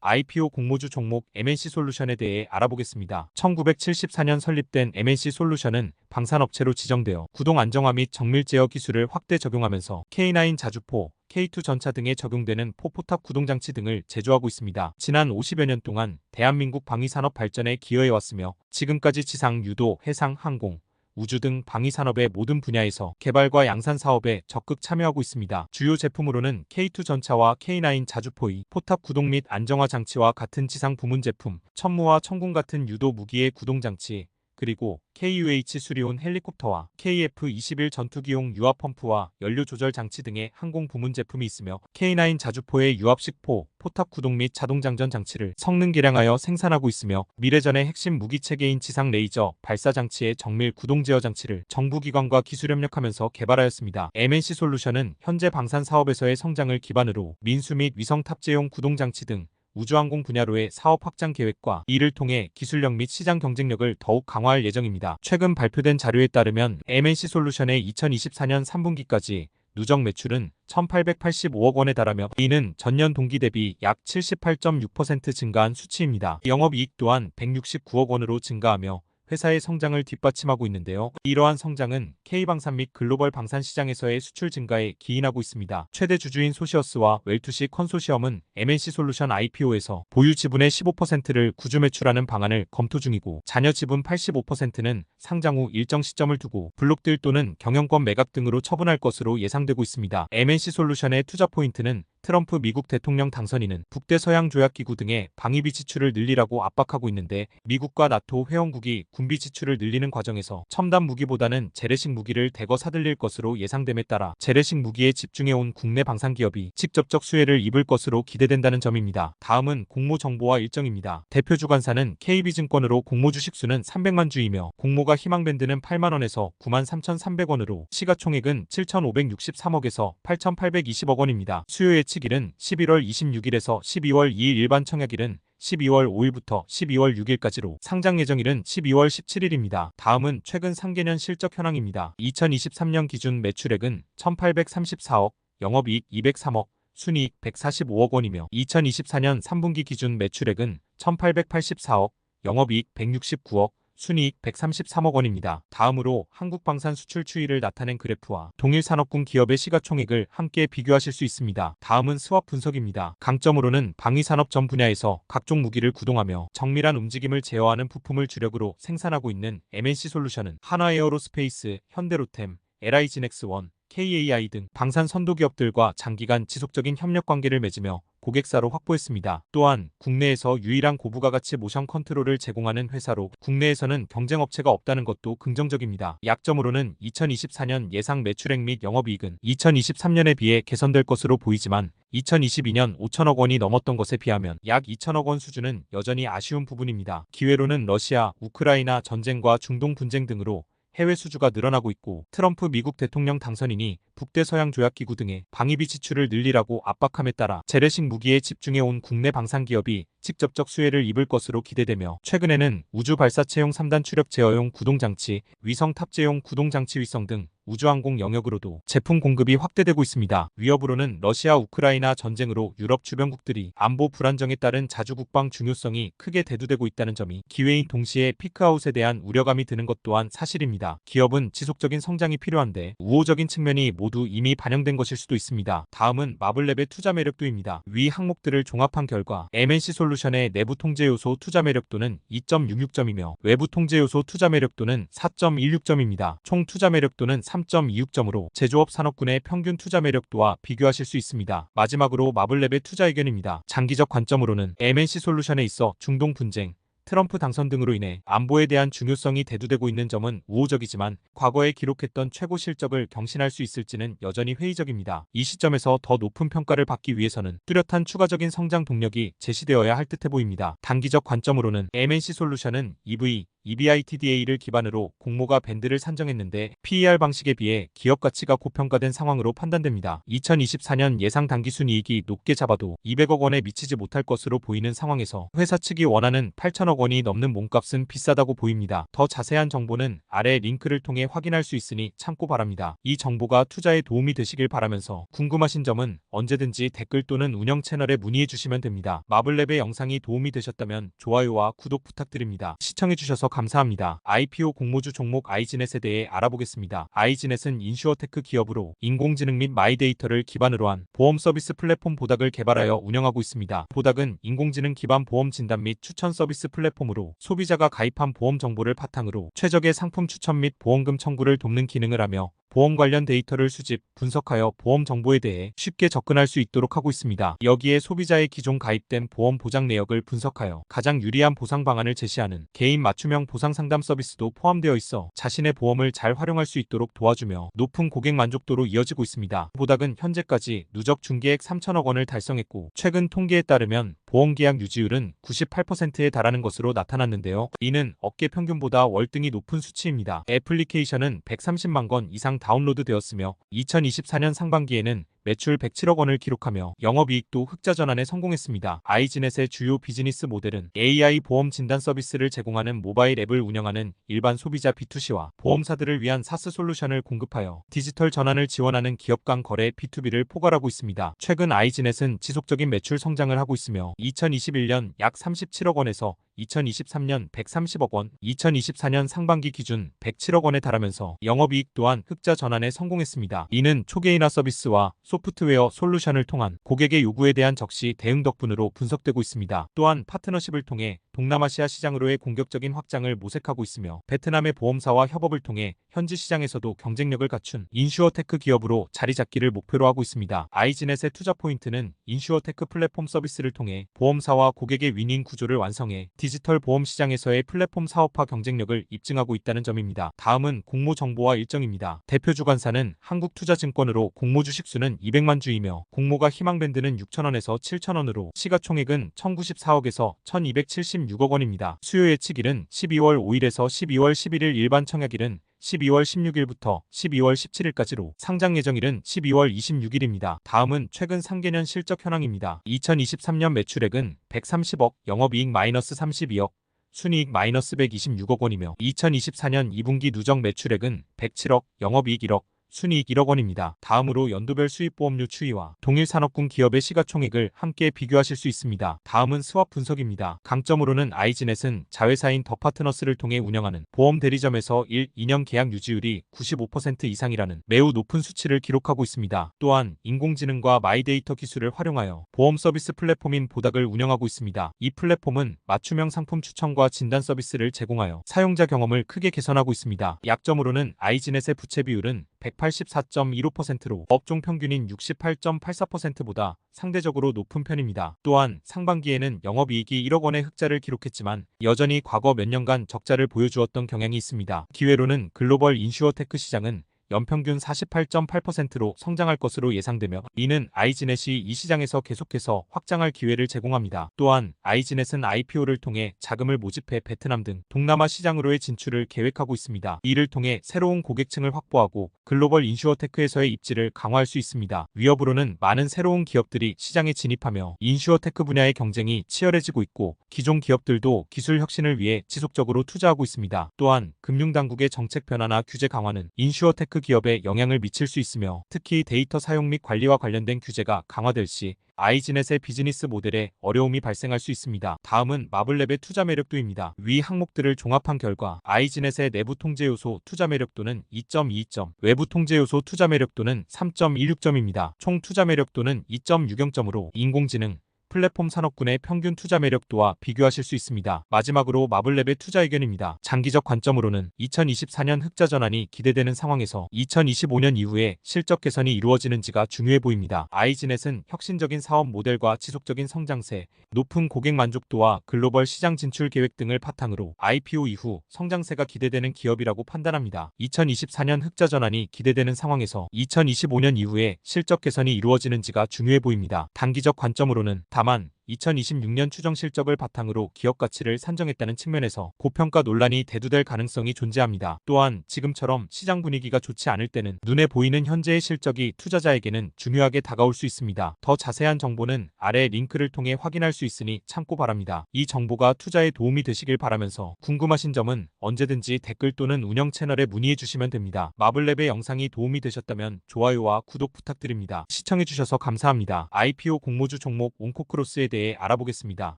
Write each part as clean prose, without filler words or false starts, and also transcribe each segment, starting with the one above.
IPO 공모주 종목 MNC솔루션에 대해 알아보겠습니다. 1974년 설립된 MNC솔루션은 방산업체로 지정되어 구동 안정화 및 정밀 제어 기술을 확대 적용하면서 K9 자주포, K2 전차 등에 적용되는 포탑 구동장치 등을 제조하고 있습니다. 지난 50여 년 동안 대한민국 방위산업 발전에 기여해왔으며 지금까지 지상, 유도, 해상, 항공, 우주 등 방위산업의 모든 분야에서 개발과 양산 사업에 적극 참여하고 있습니다. 주요 제품으로는 K2 전차와 K9 자주포의 포탑 구동 및 안정화 장치와 같은 지상 부문 제품, 천무와 천궁 같은 유도 무기의 구동장치, 그리고 KUH 수리온 헬리콥터와 KF-21 전투기용 유압 펌프와 연료 조절 장치 등의 항공 부문 제품이 있으며 K9 자주포의 유압식 포탑 구동 및 자동장전 장치를 성능 개량하여 생산하고 있으며 미래전의 핵심 무기 체계인 지상 레이저 발사 장치의 정밀 구동 제어 장치를 정부기관과 기술 협력하면서 개발하였습니다. MNC솔루션은 현재 방산 사업에서의 성장을 기반으로 민수 및 위성 탑재용 구동 장치 등 우주항공 분야로의 사업 확장 계획과 이를 통해 기술력 및 시장 경쟁력을 더욱 강화할 예정입니다. 최근 발표된 자료에 따르면 MNC솔루션의 2024년 3분기까지 누적 매출은 1,885억 원에 달하며 이는 전년 동기 대비 약 78.6% 증가한 수치입니다. 영업이익 또한 169억 원으로 증가하며 회사의 성장을 뒷받침하고 있는데요. 이러한 성장은 K방산 및 글로벌 방산 시장에서의 수출 증가에 기인하고 있습니다. 최대 주주인 소시어스와 웰투시 컨소시엄은 MNC솔루션 IPO에서 보유 지분의 15%를 구주 매출하는 방안을 검토 중이고 잔여 지분 85%는 상장 후 일정 시점을 두고 블록딜 또는 경영권 매각 등으로 처분할 것으로 예상되고 있습니다. MNC솔루션의 투자 포인트는 트럼프 미국 대통령 당선인은 북대서양 조약기구 등의 방위비 지출을 늘리라고 압박하고 있는데 미국과 나토 회원국이 군비 지출을 늘리는 과정에서 첨단 무기보다는 재래식 무기를 대거 사들일 것으로 예상됨에 따라 재래식 무기에 집중해온 국내 방산기업이 직접적 수혜를 입을 것으로 기대된다는 점입니다. 다음은 공모 정보와 일정입니다. 대표 주관사는 KB증권으로 공모 주식수는 300만 주이며 공모가 희망밴드는 8만 원에서 9만 3,300원으로 시가총액은 7,563억에서 8,820억 원입니다. 수요 예측일은 11월 26일에서 12월 2일 일반 청약일은 12월 5일부터 12월 6일까지로 상장 예정일은 12월 17일입니다. 다음은 최근 상계년 실적 현황입니다. 2023년 기준 매출액은 1,834억, 영업이익 203억, 순이익 145억 원이며 2024년 3분기 기준 매출액은 1,884억, 영업이익 169억, 순이익 133억 원입니다. 다음으로 한국방산 수출 추이를 나타낸 그래프와 동일산업군 기업의 시가총액을 함께 비교하실 수 있습니다. 다음은 스왑 분석입니다. 강점으로는 방위산업 전 분야에서 각종 무기를 구동하며 정밀한 움직임을 제어하는 부품을 주력으로 생산하고 있는 MNC솔루션은 한화에어로스페이스, 현대로템, LI진엑스원, KAI 등 방산 선도기업들과 장기간 지속적인 협력관계를 맺으며 고객사로 확보했습니다. 또한 국내에서 유일한 고부가가치 모션 컨트롤을 제공하는 회사로 국내에서는 경쟁업체가 없다는 것도 긍정적입니다. 약점으로는 2024년 예상 매출액 및 영업이익은 2023년에 비해 개선될 것으로 보이지만 2022년 5천억 원이 넘었던 것에 비하면 약 2천억 원 수준은 여전히 아쉬운 부분입니다. 기회로는 러시아, 우크라이나 전쟁과 중동 분쟁 등으로 해외 수주가 늘어나고 있고 트럼프 미국 대통령 당선인이 북대서양 조약기구 등의 방위비 지출을 늘리라고 압박함에 따라 재래식 무기에 집중해온 국내 방산기업이 직접적 수혜를 입을 것으로 기대되며 최근에는 우주 발사체용 3단 추력 제어용 구동장치, 위성 탑재용 구동장치 위성 등 우주항공 영역으로도 제품 공급이 확대되고 있습니다. 위협으로는 러시아 우크라이나 전쟁으로 유럽 주변국들이 안보 불안정에 따른 자주국방 중요성이 크게 대두되고 있다는 점이 기회인 동시에 피크아웃에 대한 우려감이 드는 것 또한 사실입니다. 기업은 지속적인 성장이 필요한데 우호적인 측면이 모두 이미 반영된 것일 수도 있습니다. 다음은 마블랩의 투자 매력도입니다. 위 항목들을 종합한 결과 MNC솔루션의 내부 통제 요소 투자 매력도는 2.66점이며 외부 통제 요소 투자 매력도는 4.16점입니다. 총 투자 매력도는 3.26점으로 제조업 산업군의 평균 투자 매력도와 비교하실 수 있습니다. 마지막으로 마블랩의 투자 의견입니다. 장기적 관점으로는 MNC솔루션에 있어 중동 분쟁, 트럼프 당선 등으로 인해 안보에 대한 중요성이 대두되고 있는 점은 우호적이지만 과거에 기록했던 최고 실적을 경신할 수 있을지는 여전히 회의적입니다. 이 시점에서 더 높은 평가를 받기 위해서는 뚜렷한 추가적인 성장 동력이 제시되어야 할 듯해 보입니다. 단기적 관점으로는 MNC솔루션은 EV, EBITDA를 기반으로 공모가 밴드를 산정했는데 PER 방식에 비해 기업 가치가 고평가된 상황으로 판단됩니다. 2024년 예상 당기순이익이 높게 잡아도 200억 원에 미치지 못할 것으로 보이는 상황에서 회사 측이 원하는 8천억 원이 넘는 몸값은 비싸다고 보입니다. 더 자세한 정보는 아래 링크를 통해 확인할 수 있으니 참고 바랍니다. 이 정보가 투자에 도움이 되시길 바라면서 궁금하신 점은 언제든지 댓글 또는 운영 채널에 문의해 주시면 됩니다. 마블랩의 영상이 도움이 되셨다면 좋아요와 구독 부탁드립니다. 시청해주셔서 감사합니다. IPO 공모주 종목 아이지넷에 대해 알아보겠습니다. 아이지넷은 인슈어테크 기업으로 인공지능 및 마이데이터를 기반으로 한 보험 서비스 플랫폼 보닥을 개발하여 운영하고 있습니다. 보닥은 인공지능 기반 보험 진단 및 추천 서비스 플랫폼으로 소비자가 가입한 보험 정보를 바탕으로 최적의 상품 추천 및 보험금 청구를 돕는 기능을 하며 보험 관련 데이터를 수집, 분석하여 보험 정보에 대해 쉽게 접근할 수 있도록 하고 있습니다. 여기에 소비자의 기존 가입된 보험 보장 내역을 분석하여 가장 유리한 보상 방안을 제시하는 개인 맞춤형 보상 상담 서비스도 포함되어 있어 자신의 보험을 잘 활용할 수 있도록 도와주며 높은 고객 만족도로 이어지고 있습니다. 보닥은 현재까지 누적 중개액 3천억 원을 달성했고 최근 통계에 따르면 보험 계약 유지율은 98%에 달하는 것으로 나타났는데요. 이는 업계 평균보다 월등히 높은 수치입니다. 애플리케이션은 130만 건 이상 다운로드 되었으며 2024년 상반기에는 매출 107억 원을 기록하며 영업이익도 흑자 전환에 성공했습니다. 아이지넷의 주요 비즈니스 모델은 AI 보험 진단 서비스를 제공하는 모바일 앱을 운영하는 일반 소비자 B2C와 보험사들을 위한 사스 솔루션을 공급하여 디지털 전환을 지원하는 기업 간 거래 B2B를 포괄하고 있습니다. 최근 아이지넷은 지속적인 매출 성장을 하고 있으며 2021년 약 37억 원에서 2023년 130억 원, 2024년 상반기 기준 107억 원에 달하면서 영업이익 또한 흑자 전환에 성공했습니다. 이는 초개인화 서비스와 소프트웨어 솔루션을 통한 고객의 요구에 대한 적시 대응 덕분으로 분석되고 있습니다. 또한 파트너십을 통해 동남아시아 시장으로의 공격적인 확장을 모색하고 있으며 베트남의 보험사와 협업을 통해 현지 시장에서도 경쟁력을 갖춘 인슈어테크 기업으로 자리 잡기를 목표로 하고 있습니다. 아이지넷의 투자 포인트는 인슈어테크 플랫폼 서비스를 통해 보험사와 고객의 윈윈 구조를 완성해 디지털 보험 시장에서의 플랫폼 사업화 경쟁력을 입증하고 있다는 점입니다. 다음은 공모 정보와 일정입니다. 대표 주관사는 한국투자증권으로 공모 주식 수는 200만 주이며 공모가 희망밴드는 6천원에서 7천원으로 시가총액은 1094억에서 1276억 원입니다. 수요 예측일은 12월 5일에서 12월 11일 일반 청약일은 12월 16일부터 12월 17일까지로 상장 예정일은 12월 26일입니다. 다음은 최근 상계년 실적 현황입니다. 2023년 매출액은 130억, 영업이익 -32억, 순이익 -126억 원이며 2024년 2분기 누적 매출액은 107억, 영업이익 1억, 순이익 1억 원입니다. 다음으로 연도별 수입보험료 추이와 동일 산업군 기업의 시가총액을 함께 비교하실 수 있습니다. 다음은 스왑 분석입니다. 강점으로는 아이지넷은 자회사인 더 파트너스를 통해 운영하는 보험 대리점에서 1, 2년 계약 유지율이 95% 이상이라는 매우 높은 수치를 기록하고 있습니다. 또한 인공지능과 마이데이터 기술을 활용하여 보험 서비스 플랫폼인 보닥을 운영하고 있습니다. 이 플랫폼은 맞춤형 상품 추천과 진단 서비스를 제공하여 사용자 경험을 크게 개선하고 있습니다. 약점으로는 아이지넷의 부채 비율은 184.15%로 업종 평균인 68.84%보다 상대적으로 높은 편입니다. 또한 상반기에는 영업이익이 1억 원의 흑자를 기록했지만 여전히 과거 몇 년간 적자를 보여주었던 경향이 있습니다. 기회로는 글로벌 인슈어테크 시장은 연평균 48.8%로 성장할 것으로 예상되며 이는 아이지넷이 이 시장에서 계속해서 확장할 기회를 제공합니다. 또한 아이지넷은 IPO를 통해 자금을 모집해 베트남 등 동남아 시장으로의 진출을 계획하고 있습니다. 이를 통해 새로운 고객층을 확보하고 글로벌 인슈어테크에서의 입지를 강화할 수 있습니다. 위협으로는 많은 새로운 기업들이 시장에 진입하며 인슈어테크 분야의 경쟁이 치열해지고 있고 기존 기업들도 기술 혁신을 위해 지속적으로 투자하고 있습니다. 또한 금융당국의 정책 변화나 규제 강화는 인슈어테크 기업에 영향을 미칠 수 있으며 특히 데이터 사용 및 관리와 관련된 규제가 강화될 시 아이지넷의 비즈니스 모델에 어려움이 발생할 수 있습니다. 다음은 마블랩의 투자 매력도입니다. 위 항목들을 종합한 결과 아이지넷의 내부 통제 요소 투자 매력도는 2.22점, 외부 통제 요소 투자 매력도는 3.16점입니다. 총 투자 매력도는 2.60점으로 인공지능, 플랫폼 산업군의 평균 투자 매력도와 비교하실 수 있습니다. 마지막으로 마블랩의 투자 의견입니다. 장기적 관점으로는 2024년 흑자 전환이 기대되는 상황에서 2025년 이후에 실적 개선이 이루어지는지가 중요해 보입니다. 아이지넷은 혁신적인 사업 모델과 지속적인 성장세, 높은 고객 만족도와 글로벌 시장 진출 계획 등을 바탕으로 IPO 이후 성장세가 기대되는 기업이라고 판단합니다. 2024년 흑자 전환이 기대되는 상황에서 2025년 이후에 실적 개선이 이루어지는지가 중요해 보입니다. 단기적 관점으로는 다만 2026년 추정 실적을 바탕으로 기업 가치를 산정했다는 측면에서 고평가 논란이 대두될 가능성이 존재합니다. 또한 지금처럼 시장 분위기가 좋지 않을 때는 눈에 보이는 현재의 실적이 투자자에게는 중요하게 다가올 수 있습니다. 더 자세한 정보는 아래 링크를 통해 확인할 수 있으니 참고 바랍니다. 이 정보가 투자에 도움이 되시길 바라면서 궁금하신 점은 언제든지 댓글 또는 운영 채널에 문의해 주시면 됩니다. 마블랩의 영상이 도움이 되셨다면 좋아요와 구독 부탁드립니다. 시청해주셔서 감사합니다. IPO 공모주 종목 온코크로스에 대해 알아보겠습니다.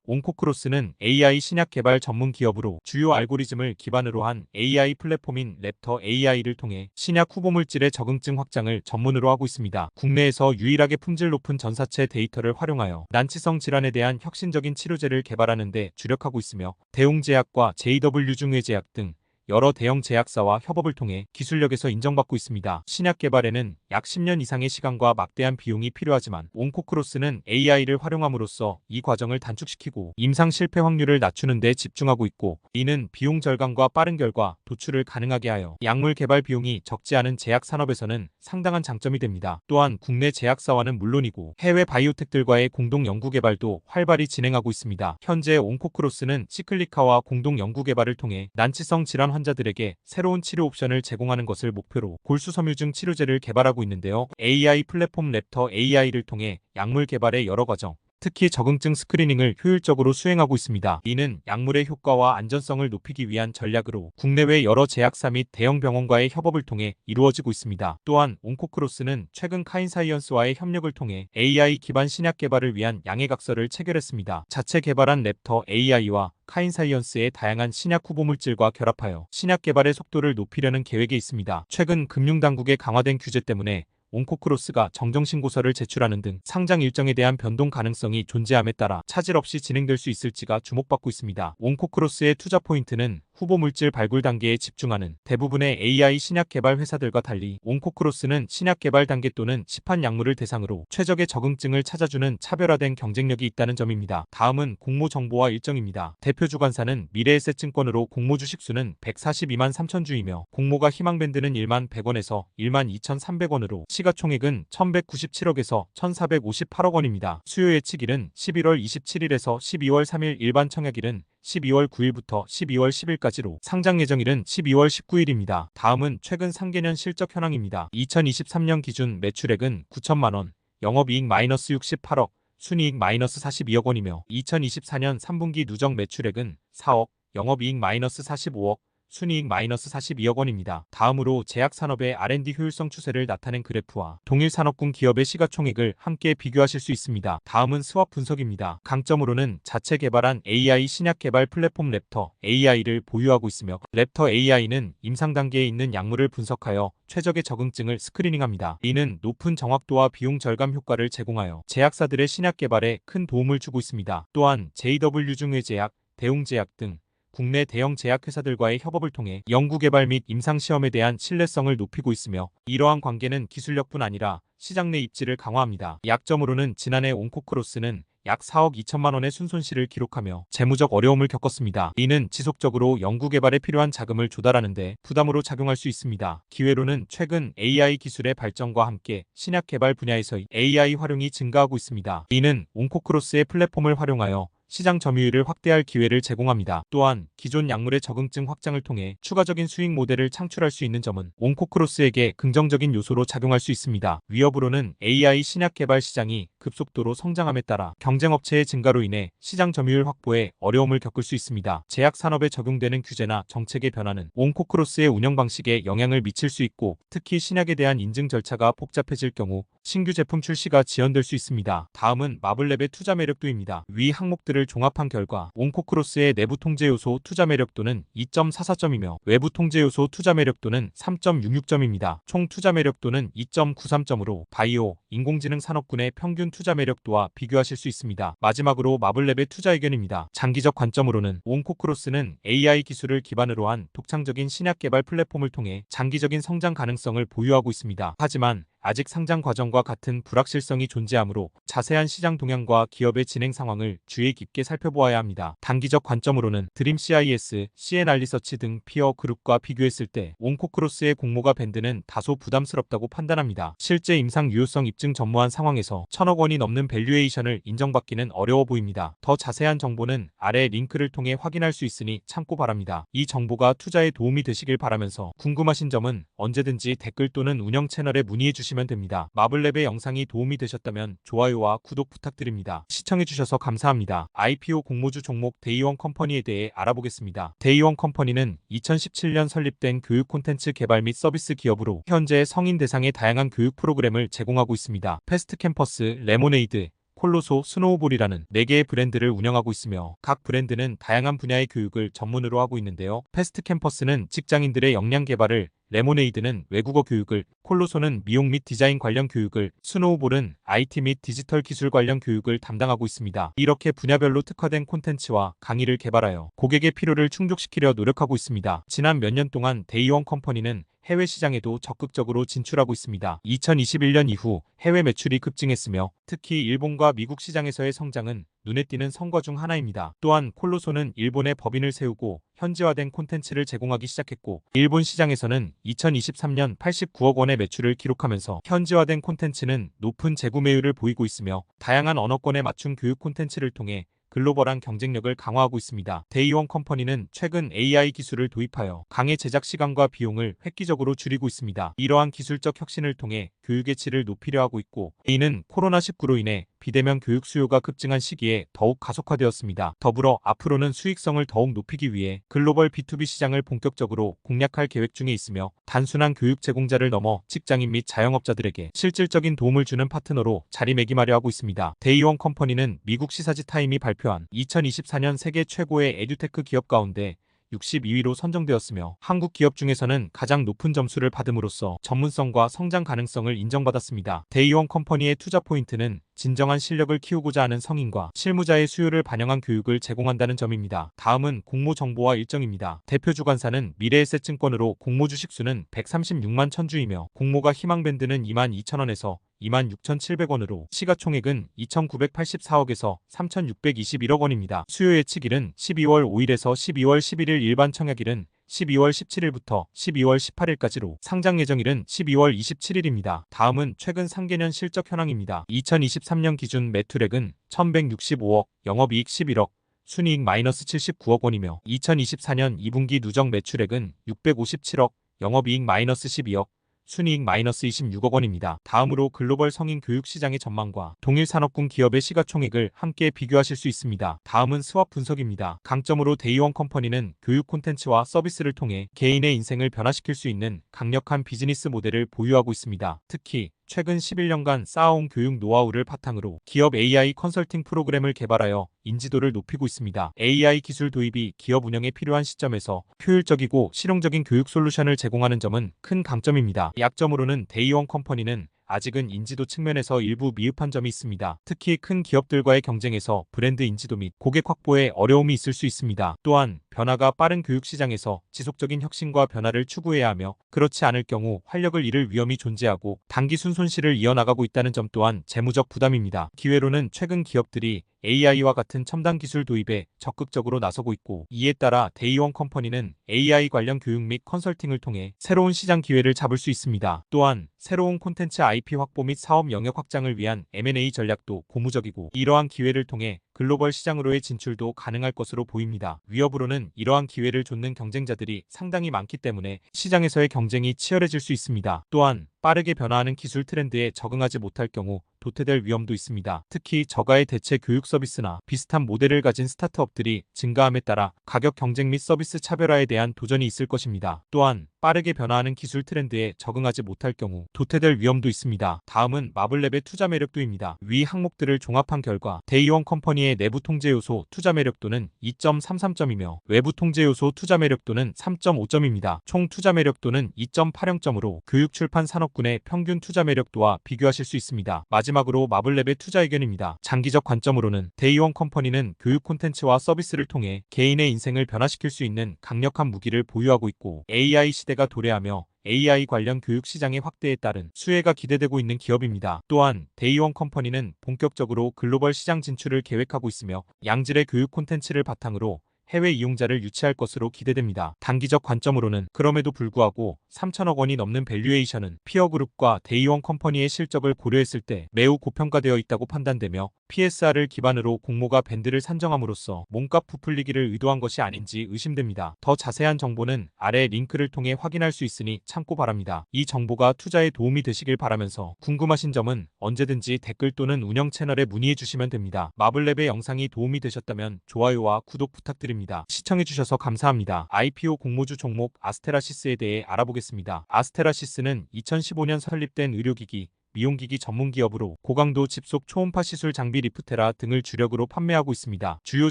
온코크로스는 AI 신약 개발 전문 기업으로 주요 알고리즘을 기반으로 한 AI 플랫폼인 랩터 AI를 통해 신약 후보 물질의 적응증 확장을 전문으로 하고 있습니다. 국내에서 유일하게 품질 높은 전사체 데이터를 활용하여 난치성 질환에 대한 혁신적인 치료제를 개발하는 데 주력하고 있으며 대웅제약과 JW중외제약 등 여러 대형 제약사와 협업을 통해 기술력에서 인정받고 있습니다. 신약 개발에는 약 10년 이상의 시간과 막대한 비용이 필요하지만 온코크로스는 AI를 활용함으로써 이 과정을 단축시키고 임상 실패 확률을 낮추는 데 집중하고 있고, 이는 비용 절감과 빠른 결과 도출을 가능하게 하여 약물 개발 비용이 적지 않은 제약 산업에서는 상당한 장점이 됩니다. 또한 국내 제약사와는 물론이고 해외 바이오텍들과의 공동 연구 개발도 활발히 진행하고 있습니다. 현재 온코크로스는 시클리카와 공동 연구 개발을 통해 난치성 질환 환자들에게 새로운 치료 옵션을 제공하는 것을 목표로 골수섬유증 치료제를 개발하고 있는데요. AI 플랫폼 랩터 AI를 통해 약물 개발의 여러 과정, 특히 적응증 스크리닝을 효율적으로 수행하고 있습니다. 이는 약물의 효과와 안전성을 높이기 위한 전략으로 국내외 여러 제약사 및 대형 병원과의 협업을 통해 이루어지고 있습니다. 또한 온코크로스는 최근 카인사이언스와의 협력을 통해 AI 기반 신약 개발을 위한 양해각서를 체결했습니다. 자체 개발한 랩터 AI와 카인사이언스의 다양한 신약 후보 물질과 결합하여 신약 개발의 속도를 높이려는 계획에 있습니다. 최근 금융당국의 강화된 규제 때문에 온코크로스가 정정신고서를 제출하는 등 상장 일정에 대한 변동 가능성이 존재함에 따라 차질 없이 진행될 수 있을지가 주목받고 있습니다. 온코크로스의 투자 포인트는 후보 물질 발굴 단계에 집중하는 대부분의 AI 신약 개발 회사들과 달리 온코크로스는 신약 개발 단계 또는 시판 약물을 대상으로 최적의 적응증을 찾아주는 차별화된 경쟁력이 있다는 점입니다. 다음은 공모 정보와 일정입니다. 대표 주관사는 미래에셋증권으로 공모 주식 수는 142만 3천 주이며 공모가 희망밴드는 1만 100원에서 1만 2,300원으로 시가총액은 1197억에서 1458억 원입니다. 수요 예측일은 11월 27일에서 12월 3일, 일반 청약일은 12월 9일부터 12월 10일까지로 상장 예정일은 12월 19일입니다. 다음은 최근 상계년 실적 현황입니다. 2023년 기준 매출액은 9천만 원, 영업이익 마이너스 68억, 순이익 마이너스 42억 원이며 2024년 3분기 누적 매출액은 4억, 영업이익 마이너스 45억, 순이익 마이너스 42억 원입니다. 다음으로 제약산업의 R&D 효율성 추세를 나타낸 그래프와 동일 산업군 기업의 시가총액을 함께 비교하실 수 있습니다. 다음은 스왑 분석입니다. 강점으로는 자체 개발한 AI 신약 개발 플랫폼 랩터 AI를 보유하고 있으며 랩터 AI는 임상 단계에 있는 약물을 분석하여 최적의 적응증을 스크리닝합니다. 이는 높은 정확도와 비용 절감 효과를 제공하여 제약사들의 신약 개발에 큰 도움을 주고 있습니다. 또한 JW중외제약, 대웅제약 등 국내 대형 제약회사들과의 협업을 통해 연구개발 및 임상시험에 대한 신뢰성을 높이고 있으며, 이러한 관계는 기술력뿐 아니라 시장 내 입지를 강화합니다. 약점으로는 지난해 온코크로스는 약 4억 2천만 원의 순손실을 기록하며 재무적 어려움을 겪었습니다. 이는 지속적으로 연구개발에 필요한 자금을 조달하는 데 부담으로 작용할 수 있습니다. 기회로는 최근 AI 기술의 발전과 함께 신약 개발 분야에서의 AI 활용이 증가하고 있습니다. 이는 온코크로스의 플랫폼을 활용하여 시장 점유율을 확대할 기회를 제공합니다. 또한 기존 약물의 적응증 확장을 통해 추가적인 수익 모델을 창출할 수 있는 점은 온코크로스에게 긍정적인 요소로 작용할 수 있습니다. 위협으로는 AI 신약 개발 시장이 급속도로 성장함에 따라 경쟁업체의 증가로 인해 시장 점유율 확보에 어려움을 겪을 수 있습니다. 제약 산업에 적용되는 규제나 정책의 변화는 온코크로스의 운영 방식에 영향을 미칠 수 있고, 특히 신약에 대한 인증 절차가 복잡해질 경우 신규 제품 출시가 지연될 수 있습니다. 다음은 마블랩의 투자 매력도입니다. 위 항목들을 종합한 결과 온코크로스의 내부 통제 요소 투자 매력도는 2.44점이며 외부 통제 요소 투자 매력도는 3.66점입니다. 총 투자 매력도는 2.93점으로 바이오, 인공지능 산업군의 평균 투자 매력도와 비교하실 수 있습니다. 마지막으로 마블랩의 투자 의견입니다. 장기적 관점으로는 온코크로스는 AI 기술을 기반으로 한 독창적인 신약 개발 플랫폼을 통해 장기적인 성장 가능성을 보유하고 있습니다. 하지만 아직 상장 과정과 같은 불확실성이 존재하므로 자세한 시장 동향과 기업의 진행 상황을 주의 깊게 살펴보아야 합니다. 단기적 관점으로는 드림 CIS, CNR 리서치 등 피어 그룹과 비교했을 때 온코크로스의 공모가 밴드는 다소 부담스럽다고 판단합니다. 실제 임상 유효성 입증 전무한 상황에서 1,000억 원이 넘는 밸류에이션을 인정받기는 어려워 보입니다. 더 자세한 정보는 아래 링크를 통해 확인할 수 있으니 참고 바랍니다. 이 정보가 투자에 도움이 되시길 바라면서 궁금하신 점은 언제든지 댓글 또는 운영 채널에 문의해 주시면 됩니다. 마블랩의 영상이 도움이 되셨다면 좋아요와 구독 부탁드립니다. 시청해주셔서 감사합니다. IPO 공모주 종목 데이원 컴퍼니에 대해 알아보겠습니다. 데이원 컴퍼니는 2017년 설립된 교육 콘텐츠 개발 및 서비스 기업으로 현재 성인 대상의 다양한 교육 프로그램을 제공하고 있습니다. 패스트 캠퍼스, 레모네이드, 콜로소, 스노우볼이라는 4개의 브랜드를 운영하고 있으며 각 브랜드는 다양한 분야의 교육을 전문으로 하고 있는데요. 패스트 캠퍼스는 직장인들의 역량 개발을, 레모네이드는 외국어 교육을, 콜로소는 미용 및 디자인 관련 교육을, 스노우볼은 IT 및 디지털 기술 관련 교육을 담당하고 있습니다. 이렇게 분야별로 특화된 콘텐츠와 강의를 개발하여 고객의 필요를 충족시키려 노력하고 있습니다. 지난 몇 년 동안 데이원 컴퍼니는 해외 시장에도 적극적으로 진출하고 있습니다. 2021년 이후 해외 매출이 급증했으며 특히 일본과 미국 시장에서의 성장은 눈에 띄는 성과 중 하나입니다. 또한 콜로소는 일본에 법인을 세우고 현지화된 콘텐츠를 제공하기 시작했고 일본 시장에서는 2023년 89억 원의 매출을 기록하면서 현지화된 콘텐츠는 높은 재구매율을 보이고 있으며 다양한 언어권에 맞춘 교육 콘텐츠를 통해 글로벌한 경쟁력을 강화하고 있습니다. 데이원 컴퍼니는 최근 AI 기술을 도입하여 강의 제작 시간과 비용을 획기적으로 줄이고 있습니다. 이러한 기술적 혁신을 통해 교육의 질을 높이려 하고 있고 이는 코로나19로 인해 비대면 교육 수요가 급증한 시기에 더욱 가속화되었습니다. 더불어 앞으로는 수익성을 더욱 높이기 위해 글로벌 B2B 시장을 본격적으로 공략할 계획 중에 있으며 단순한 교육 제공자를 넘어 직장인 및 자영업자들에게 실질적인 도움을 주는 파트너로 자리매김하려 하고 있습니다. 데이원 컴퍼니는 미국 시사지 타임이 발표한 2024년 세계 최고의 에듀테크 기업 가운데 62위로 선정되었으며 한국 기업 중에서는 가장 높은 점수를 받음으로써 전문성과 성장 가능성을 인정받았습니다. 데이원 컴퍼니의 투자 포인트는 진정한 실력을 키우고자 하는 성인과 실무자의 수요를 반영한 교육을 제공한다는 점입니다. 다음은 공모 정보와 일정입니다. 대표 주관사는 미래에셋증권으로 공모 주식 수는 136만 1000주이며 공모가 희망밴드는 22,000원에서 26,700원으로 시가총액은 2,984억에서 3,621억 원입니다. 수요 예측일은 12월 5일에서 12월 11일 일반 청약일은 12월 17일부터 12월 18일까지로 상장 예정일은 12월 27일입니다. 다음은 최근 상계년 실적 현황입니다. 2023년 기준 매출액은 1,165억, 영업이익 11억, 순이익 마이너스 79억 원이며 2024년 2분기 누적 매출액은 657억, 영업이익 마이너스 12억, 순이익 마이너스 26억 원입니다. 다음으로 글로벌 성인 교육 시장의 전망과 동일 산업군 기업의 시가총액을 함께 비교하실 수 있습니다. 다음은 스왑 분석입니다. 강점으로 데이원 컴퍼니는 교육 콘텐츠와 서비스를 통해 개인의 인생을 변화시킬 수 있는 강력한 비즈니스 모델을 보유하고 있습니다. 특히 최근 11년간 쌓아온 교육 노하우를 바탕으로 기업 AI 컨설팅 프로그램을 개발하여 인지도를 높이고 있습니다. AI 기술 도입이 기업 운영에 필요한 시점에서 효율적이고 실용적인 교육 솔루션을 제공하는 점은 큰 강점입니다. 약점으로는 데이원 컴퍼니는 아직은 인지도 측면에서 일부 미흡한 점이 있습니다. 특히 큰 기업들과의 경쟁에서 브랜드 인지도 및 고객 확보에 어려움이 있을 수 있습니다. 또한 변화가 빠른 교육 시장에서 지속적인 혁신과 변화를 추구해야 하며 그렇지 않을 경우 활력을 잃을 위험이 존재하고 단기순 손실을 이어나가고 있다는 점 또한 재무적 부담입니다. 기회로는 최근 기업들이 AI와 같은 첨단 기술 도입에 적극적으로 나서고 있고 이에 따라 데이원 컴퍼니는 AI 관련 교육 및 컨설팅을 통해 새로운 시장 기회를 잡을 수 있습니다. 또한 새로운 콘텐츠 IP 확보 및 사업 영역 확장을 위한 M&A 전략도 고무적이고 이러한 기회를 통해 글로벌 시장으로의 진출도 가능할 것으로 보입니다. 위협으로는 이러한 기회를 좇는 경쟁자들이 상당히 많기 때문에 시장에서의 경쟁이 치열해질 수 있습니다. 또한 빠르게 변화하는 기술 트렌드에 적응하지 못할 경우 도태될 위험도 있습니다. 특히 저가의 대체 교육 서비스나 비슷한 모델을 가진 스타트업들이 증가함에 따라 가격 경쟁 및 서비스 차별화에 대한 도전이 있을 것입니다. 또한 빠르게 변화하는 기술 트렌드에 적응하지 못할 경우 도태될 위험도 있습니다. 다음은 마블랩의 투자 매력도입니다. 위 항목들을 종합한 결과 데이원 컴퍼니의 내부 통제 요소 투자 매력도는 2.33점이며 외부 통제 요소 투자 매력도는 3.5점입니다. 총 투자 매력도는 2.80점으로 교육 출판 산업군의 평균 투자 매력도와 비교하실 수 있습니다. 마지막으로 마블랩의 투자 의견입니다. 장기적 관점으로는 데이원 컴퍼니는 교육 콘텐츠와 서비스를 통해 개인의 인생을 변화시킬 수 있는 강력한 무기를 보유하고 있고 AI 시대가 도래하며 AI 관련 교육 시장의 확대에 따른 수혜가 기대되고 있는 기업입니다. 또한 데이원 컴퍼니는 본격적으로 글로벌 시장 진출을 계획하고 있으며 양질의 교육 콘텐츠를 바탕으로 해외 이용자를 유치할 것으로 기대됩니다. 단기적 관점으로는 그럼에도 불구하고 3천억 원이 넘는 밸류에이션은 피어그룹과 데이원 컴퍼니의 실적을 고려했을 때 매우 고평가되어 있다고 판단되며 PSR을 기반으로 공모가 밴드를 산정함으로써 몸값 부풀리기를 의도한 것이 아닌지 의심됩니다. 더 자세한 정보는 아래 링크를 통해 확인할 수 있으니 참고 바랍니다. 이 정보가 투자에 도움이 되시길 바라면서 궁금하신 점은 언제든지 댓글 또는 운영 채널에 문의해 주시면 됩니다. 마블랩의 영상이 도움이 되셨다면 좋아요와 구독 부탁드립니다. 시청해주셔서 감사합니다. IPO 공모주 종목 아스테라시스에 대해 알아보겠습니다. 아스테라시스는 2015년 설립된 의료기기, 미용기기 전문기업으로 고강도 집속 초음파 시술 장비 리프테라 등을 주력으로 판매하고 있습니다. 주요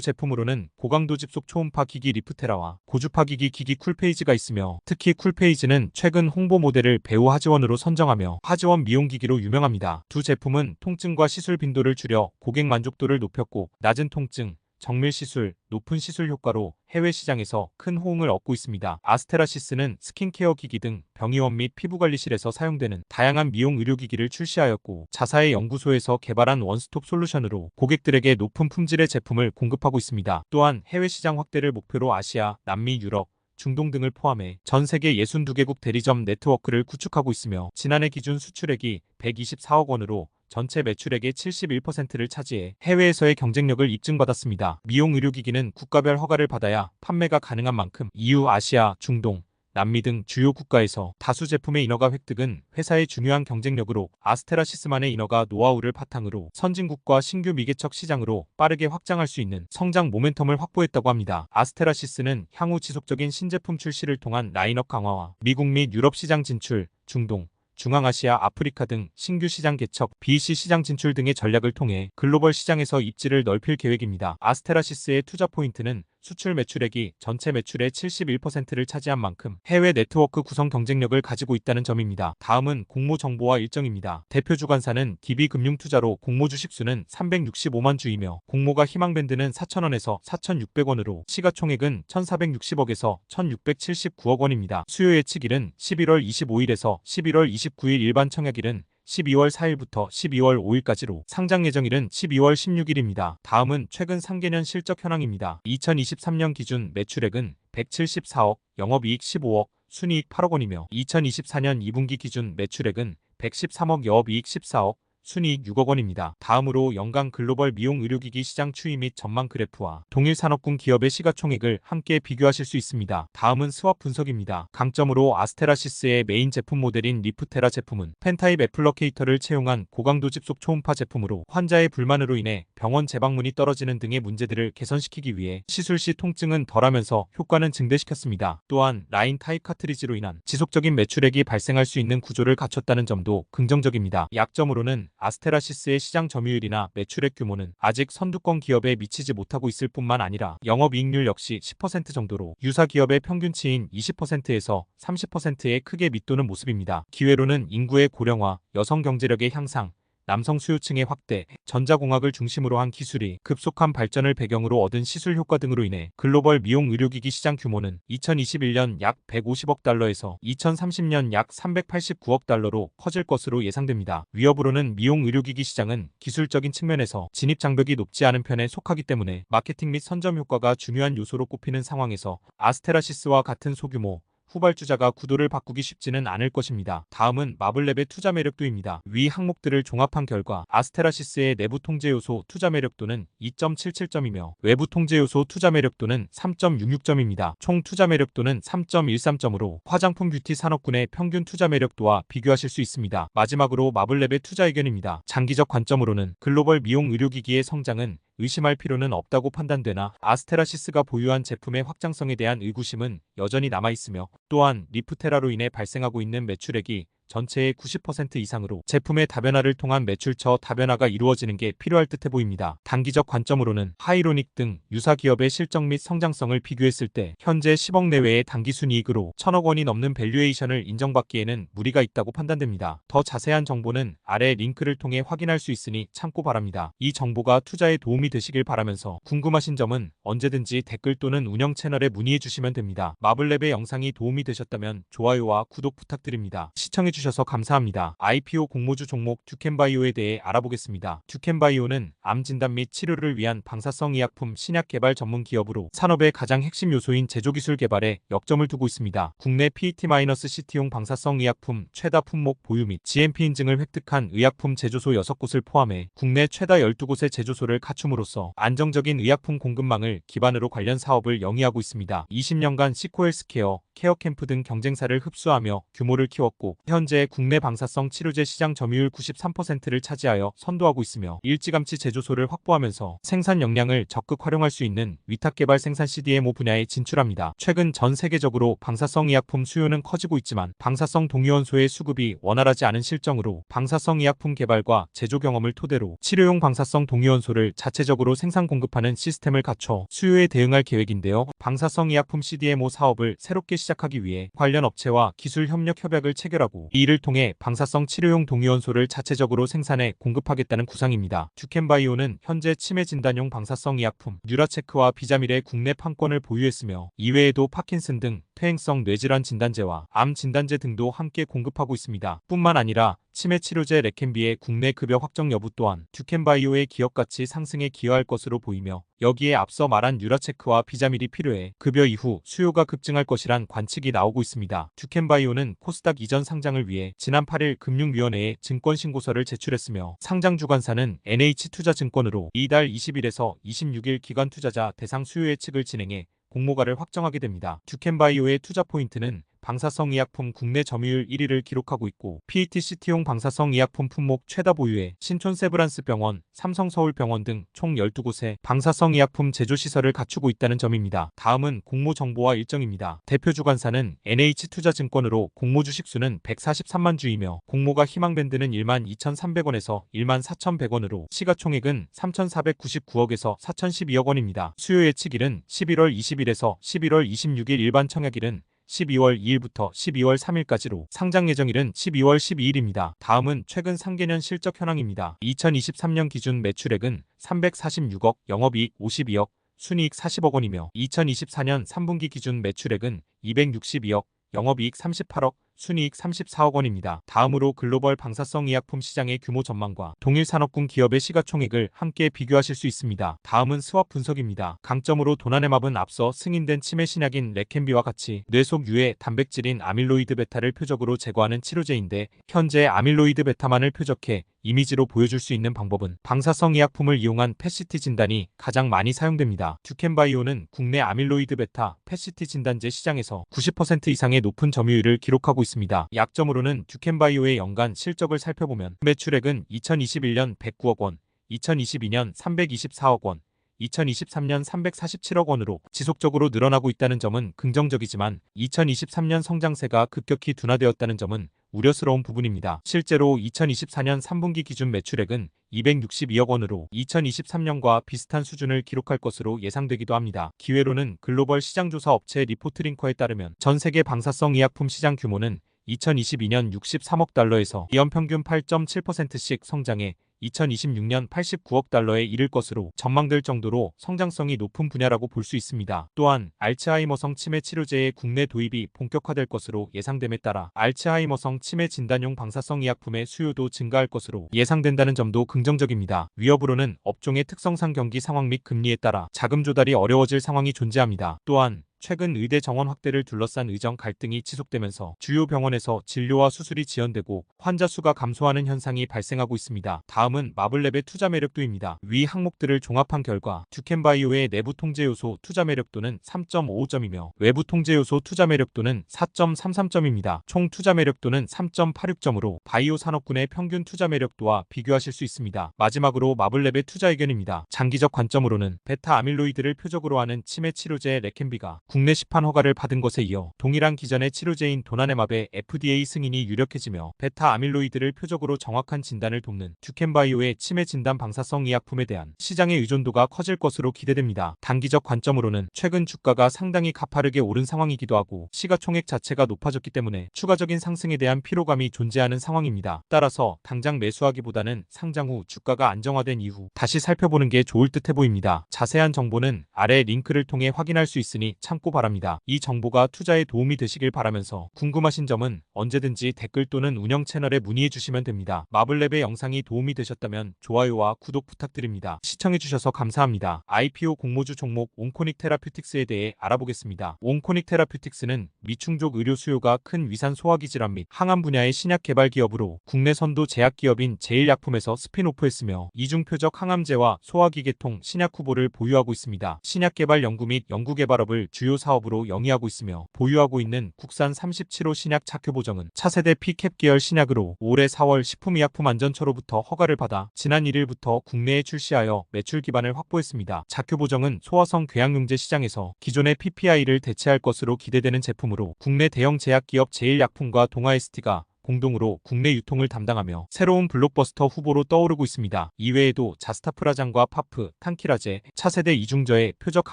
제품으로는 고강도 집속 초음파 기기 리프테라와 고주파 기기 쿨페이지가 있으며 특히 쿨페이지는 최근 홍보 모델을 배우 하지원으로 선정하며 하지원 미용기기로 유명합니다. 두 제품은 통증과 시술 빈도를 줄여 고객 만족도를 높였고 낮은 통증, 정밀 시술, 높은 시술 효과로 해외 시장에서 큰 호응을 얻고 있습니다. 아스테라시스는 스킨케어 기기 등 병의원 및 피부관리실에서 사용되는 다양한 미용 의료기기를 출시하였고 자사의 연구소에서 개발한 원스톱 솔루션으로 고객들에게 높은 품질의 제품을 공급하고 있습니다. 또한 해외 시장 확대를 목표로 아시아, 남미, 유럽, 중동 등을 포함해 전 세계 62개국 대리점 네트워크를 구축하고 있으며 지난해 기준 수출액이 124억 원으로 전체 매출액의 71%를 차지해 해외에서의 경쟁력을 입증받았습니다. 미용 의료기기는 국가별 허가를 받아야 판매가 가능한 만큼 EU, 아시아, 중동, 남미 등 주요 국가에서 다수 제품의 인허가 획득은 회사의 중요한 경쟁력으로 아스테라시스만의 인허가 노하우를 바탕으로 선진국과 신규 미개척 시장으로 빠르게 확장할 수 있는 성장 모멘텀을 확보했다고 합니다. 아스테라시스는 향후 지속적인 신제품 출시를 통한 라인업 강화와 미국 및 유럽 시장 진출, 중동, 중앙아시아, 아프리카 등 신규 시장 개척, BEC 시장 진출 등의 전략을 통해 글로벌 시장에서 입지를 넓힐 계획입니다. 아스테라시스의 투자 포인트는 수출 매출액이 전체 매출의 71%를 차지한 만큼 해외 네트워크 구성 경쟁력을 가지고 있다는 점입니다. 다음은 공모 정보와 일정입니다. 대표 주관사는 DB금융투자로 공모 주식수는 365만 주이며 공모가 희망밴드는 4,000원에서 4,600원으로 시가총액은 1,460억에서 1,679억 원입니다. 수요 예측일은 11월 25일에서 11월 29일 일반 청약일은 12월 4일부터 12월 5일까지로 상장 예정일은 12월 16일입니다. 다음은 최근 3개년 실적 현황입니다. 2023년 기준 매출액은 174억, 영업이익 15억, 순이익 8억 원이며 2024년 2분기 기준 매출액은 113억, 영업이익 14억, 순이익 6억 원입니다. 다음으로 연간 글로벌 미용 의료기기 시장 추이 및 전망 그래프와 동일 산업군 기업의 시가총액을 함께 비교하실 수 있습니다. 다음은 스왑 분석입니다. 강점으로 아스테라시스의 메인 제품 모델인 리프테라 제품은 펜타입 애플러케이터를 채용한 고강도 집속 초음파 제품으로 환자의 불만으로 인해 병원 재방문이 떨어지는 등의 문제들을 개선시키기 위해 시술 시 통증은 덜하면서 효과는 증대시켰습니다. 또한 라인 타입 카트리지로 인한 지속적인 매출액이 발생할 수 있는 구조를 갖췄다는 점도 긍정적입니다. 약점으로는 아스테라시스의 시장 점유율이나 매출액 규모는 아직 선두권 기업에 미치지 못하고 있을 뿐만 아니라 영업이익률 역시 10% 정도로 유사 기업의 평균치인 20%에서 30%에 크게 밑도는 모습입니다. 기회로는 인구의 고령화, 여성 경제력의 향상, 남성 수요층의 확대, 전자공학을 중심으로 한 기술이 급속한 발전을 배경으로 얻은 시술 효과 등으로 인해 글로벌 미용 의료기기 시장 규모는 2021년 약 150억 달러에서 2030년 약 389억 달러로 커질 것으로 예상됩니다. 위협으로는 미용 의료기기 시장은 기술적인 측면에서 진입 장벽이 높지 않은 편에 속하기 때문에 마케팅 및 선점 효과가 중요한 요소로 꼽히는 상황에서 아스테라시스와 같은 소규모 후발주자가 구도를 바꾸기 쉽지는 않을 것입니다. 다음은 마블랩의 투자 매력도입니다. 위 항목들을 종합한 결과 아스테라시스의 내부 통제 요소 투자 매력도는 2.77점이며 외부 통제 요소 투자 매력도는 3.66점입니다. 총 투자 매력도는 3.13점으로 화장품 뷰티 산업군의 평균 투자 매력도와 비교하실 수 있습니다. 마지막으로 마블랩의 투자 의견입니다. 장기적 관점으로는 글로벌 미용 의료기기의 성장은 의심할 필요는 없다고 판단되나 아스테라시스가 보유한 제품의 확장성에 대한 의구심은 여전히 남아있으며 또한 리프테라로 인해 발생하고 있는 매출액이 전체의 90% 이상으로 제품의 다변화를 통한 매출처 다변화가 이루어지는 게 필요할 듯해 보입니다. 단기적 관점으로는 하이로닉 등 유사 기업의 실적 및 성장성을 비교했을 때 현재 10억 내외의 당기순이익으로 1,000억 원이 넘는 밸류에이션을 인정받기에는 무리가 있다고 판단됩니다. 더 자세한 정보는 아래 링크를 통해 확인할 수 있으니 참고 바랍니다. 이 정보가 투자에 도움이 되시길 바라면서 궁금하신 점은 언제든지 댓글 또는 운영 채널에 문의해 주시면 됩니다. 마블랩의 영상이 도움이 되셨다면 좋아요와 구독 부탁드립니다. 시청해주셔서 감사합니다. IPO 공모주 종목 듀켄바이오에 대해 알아보겠습니다. 듀켄바이오는 암 진단 및 치료를 위한 방사성 의약품 신약 개발 전문 기업으로 산업의 가장 핵심 요소인 제조기술 개발에 역점을 두고 있습니다. 국내 PET-CT용 방사성 의약품 최다 품목 보유 및 GMP 인증을 획득한 의약품 제조소 6곳을 포함해 국내 최다 12곳의 제조소를 갖춤으로써 안정적인 의약품 공급망을 기반으로 관련 사업을 영위하고 있습니다. 20년간 시코헬스케어, 케어캠프 등 경쟁사를 흡수하며 규모를 키웠고 현재 국내 방사성 치료제 시장 점유율 93%를 차지하여 선도하고 있으며 일찌감치 제조소를 확보하면서 생산 역량을 적극 활용할 수 있는 위탁개발 생산 CDMO 분야에 진출합니다. 최근 전 세계적으로 방사성 의약품 수요는 커지고 있지만 방사성 동위원소의 수급이 원활하지 않은 실정으로 방사성 의약품 개발과 제조 경험을 토대로 치료용 방사성 동위원소를 자체적으로 생산 공급하는 시스템을 갖춰 수요에 대응할 계획인데요. 방사성 의약품 CDMO 사업을 새롭게 시작하기 위해 관련 업체와 기술 협력 협약을 체결하고 이를 통해 방사성 치료용 동위원소를 자체적으로 생산해 공급하겠다는 구상입니다. 듀켄바이오는 현재 치매 진단용 방사성 의약품 뉴라체크와 비자밀의 국내 판권을 보유했으며 이외에도 파킨슨 등 퇴행성 뇌질환 진단제와 암 진단제 등도 함께 공급하고 있습니다. 뿐만 아니라 치매 치료제 레켄비의 국내 급여 확정 여부 또한 듀켄바이오의 기업 가치 상승에 기여할 것으로 보이며 여기에 앞서 말한 뉴라체크와 비자밀이 필요해 급여 이후 수요가 급증할 것이란 관측이 나오고 있습니다. 듀켄바이오는 코스닥 이전 상장을 위해 지난 8일 금융위원회에 증권신고서를 제출했으며 상장 주관사는 NH투자증권으로 이달 20일에서 26일 기관 투자자 대상 수요 예측을 진행해 공모가를 확정하게 됩니다. 듀켄바이오의 투자 포인트는 방사성 의약품 국내 점유율 1위를 기록하고 있고 PET-CT용 방사성 의약품 품목 최다 보유에 신촌 세브란스 병원, 삼성서울병원 등 총 12곳의 방사성 의약품 제조시설을 갖추고 있다는 점입니다. 다음은 공모 정보와 일정입니다. 대표 주관사는 NH투자증권으로 공모 주식수는 143만 주이며 공모가 희망밴드는 12,300원에서 14,100원으로 시가총액은 3,499억에서 4,012억 원입니다. 수요 예측일은 11월 20일에서 11월 26일 일반 청약일은 12월 2일부터 12월 3일까지로 상장 예정일은 12월 12일입니다. 다음은 최근 상계년 실적 현황입니다. 2023년 기준 매출액은 346억, 영업이익 52억, 순이익 40억 원이며 2024년 3분기 기준 매출액은 262억, 영업이익 38억, 순이익 34억 원입니다. 다음으로 글로벌 방사성 의약품 시장의 규모 전망과 동일 산업군 기업의 시가총액을 함께 비교하실 수 있습니다. 다음은 스왑 분석입니다. 강점으로 도나네맙은 앞서 승인된 치매 신약인 레켄비와 같이 뇌 속 유해 단백질인 아밀로이드 베타를 표적으로 제거하는 치료제인데 현재 아밀로이드 베타만을 표적해 이미지로 보여줄 수 있는 방법은 방사성 의약품을 이용한 PET-CT 진단이 가장 많이 사용됩니다. 듀켄바이오는 국내 아밀로이드 베타 PET-CT 진단제 시장에서 90% 이상의 높은 점유율을 기록하고 있습니다. 약점으로는 듀켄바이오의 연간 실적을 살펴보면 매출액은 2021년 109억 원, 2022년 324억 원, 2023년 347억 원으로 지속적으로 늘어나고 있다는 점은 긍정적이지만 2023년 성장세가 급격히 둔화되었다는 점은 우려스러운 부분입니다. 실제로 2024년 3분기 기준 매출액은 262억 원으로 2023년과 비슷한 수준을 기록할 것으로 예상되기도 합니다. 기회로는 글로벌 시장조사 업체 리포트링커에 따르면 전 세계 방사성 의약품 시장 규모는 2022년 63억 달러에서 연평균 8.7%씩 성장해 2026년 89억 달러에 이를 것으로 전망될 정도로 성장성이 높은 분야라고 볼 수 있습니다. 또한 알츠하이머성 치매 치료제의 국내 도입이 본격화될 것으로 예상됨에 따라 알츠하이머성 치매 진단용 방사성 의약품의 수요도 증가할 것으로 예상된다는 점도 긍정적입니다. 위협으로는 업종의 특성상 경기 상황 및 금리에 따라 자금 조달이 어려워질 상황이 존재합니다. 또한 최근 의대 정원 확대를 둘러싼 의정 갈등이 지속되면서 주요 병원에서 진료와 수술이 지연되고 환자 수가 감소하는 현상이 발생하고 있습니다. 다음은 마블랩의 투자 매력도입니다. 위 항목들을 종합한 결과 듀켄바이오의 내부 통제 요소 투자 매력도는 3.55점이며 외부 통제 요소 투자 매력도는 4.33점입니다. 총 투자 매력도는 3.86점으로 바이오 산업군의 평균 투자 매력도와 비교하실 수 있습니다. 마지막으로 마블랩의 투자 의견입니다. 장기적 관점으로는 베타 아밀로이드를 표적으로 하는 치매 치료제 레켄비가 국내 시판 허가를 받은 것에 이어 동일한 기전의 치료제인 도나네맙의 FDA 승인이 유력해지며 베타 아밀로이드를 표적으로 정확한 진단을 돕는 듀켄바이오의 치매 진단 방사성 이 약품에 대한 시장의 의존도가 커질 것으로 기대됩니다. 단기적 관점으로는 최근 주가가 상당히 가파르게 오른 상황이기도 하고 시가총액 자체가 높아졌기 때문에 추가적인 상승에 대한 피로감이 존재하는 상황입니다. 따라서 당장 매수하기보다는 상장 후 주가가 안정화된 이후 다시 살펴보는 게 좋을 듯해 보입니다. 자세한 정보는 아래 링크를 통해 확인할 수 있으니 참고 바랍니다. 이 정보가 투자에 도움이 되시길 바라면서 궁금하신 점은 언제든지 댓글 또는 운영 채널에 문의해 주시면 됩니다. 마블랩의 영상이 도움이 되셨다면 좋아요와 구독 부탁드립니다. 시청해주셔서 감사합니다. IPO 공모주 종목 온코닉 테라퓨틱스에 대해 알아보겠습니다. 온코닉 테라퓨틱스는 미충족 의료 수요가 큰 위산 소화기 질환 및 항암 분야의 신약 개발 기업으로 국내 선도 제약기업인 제일약품에서 스핀오프했으며 이중표적 항암제와 소화기 계통 신약 후보를 보유하고 있습니다. 신약 개발 연구 및 연구 개발업을 주요 사업으로 영위하고 있으며 보유하고 있는 국산 37호 신약 착효보정은 차세대 P캡 계열 신약으로 올해 4월 식품의약품안전처로부터 허가를 받아 지난 1일부터 국내에 출시하여 매출 기반을 확보했습니다. 착효보정은 소화성 궤양용제 시장에서 기존의 PPI를 대체할 것으로 기대되는 제품으로 국내 대형 제약기업 제일약품과 동아ST가 공동으로 국내 유통을 담당하며 새로운 블록버스터 후보로 떠오르고 있습니다. 이외에도 자스타프라잔과 파프, 탄키라제, 차세대 이중저의 표적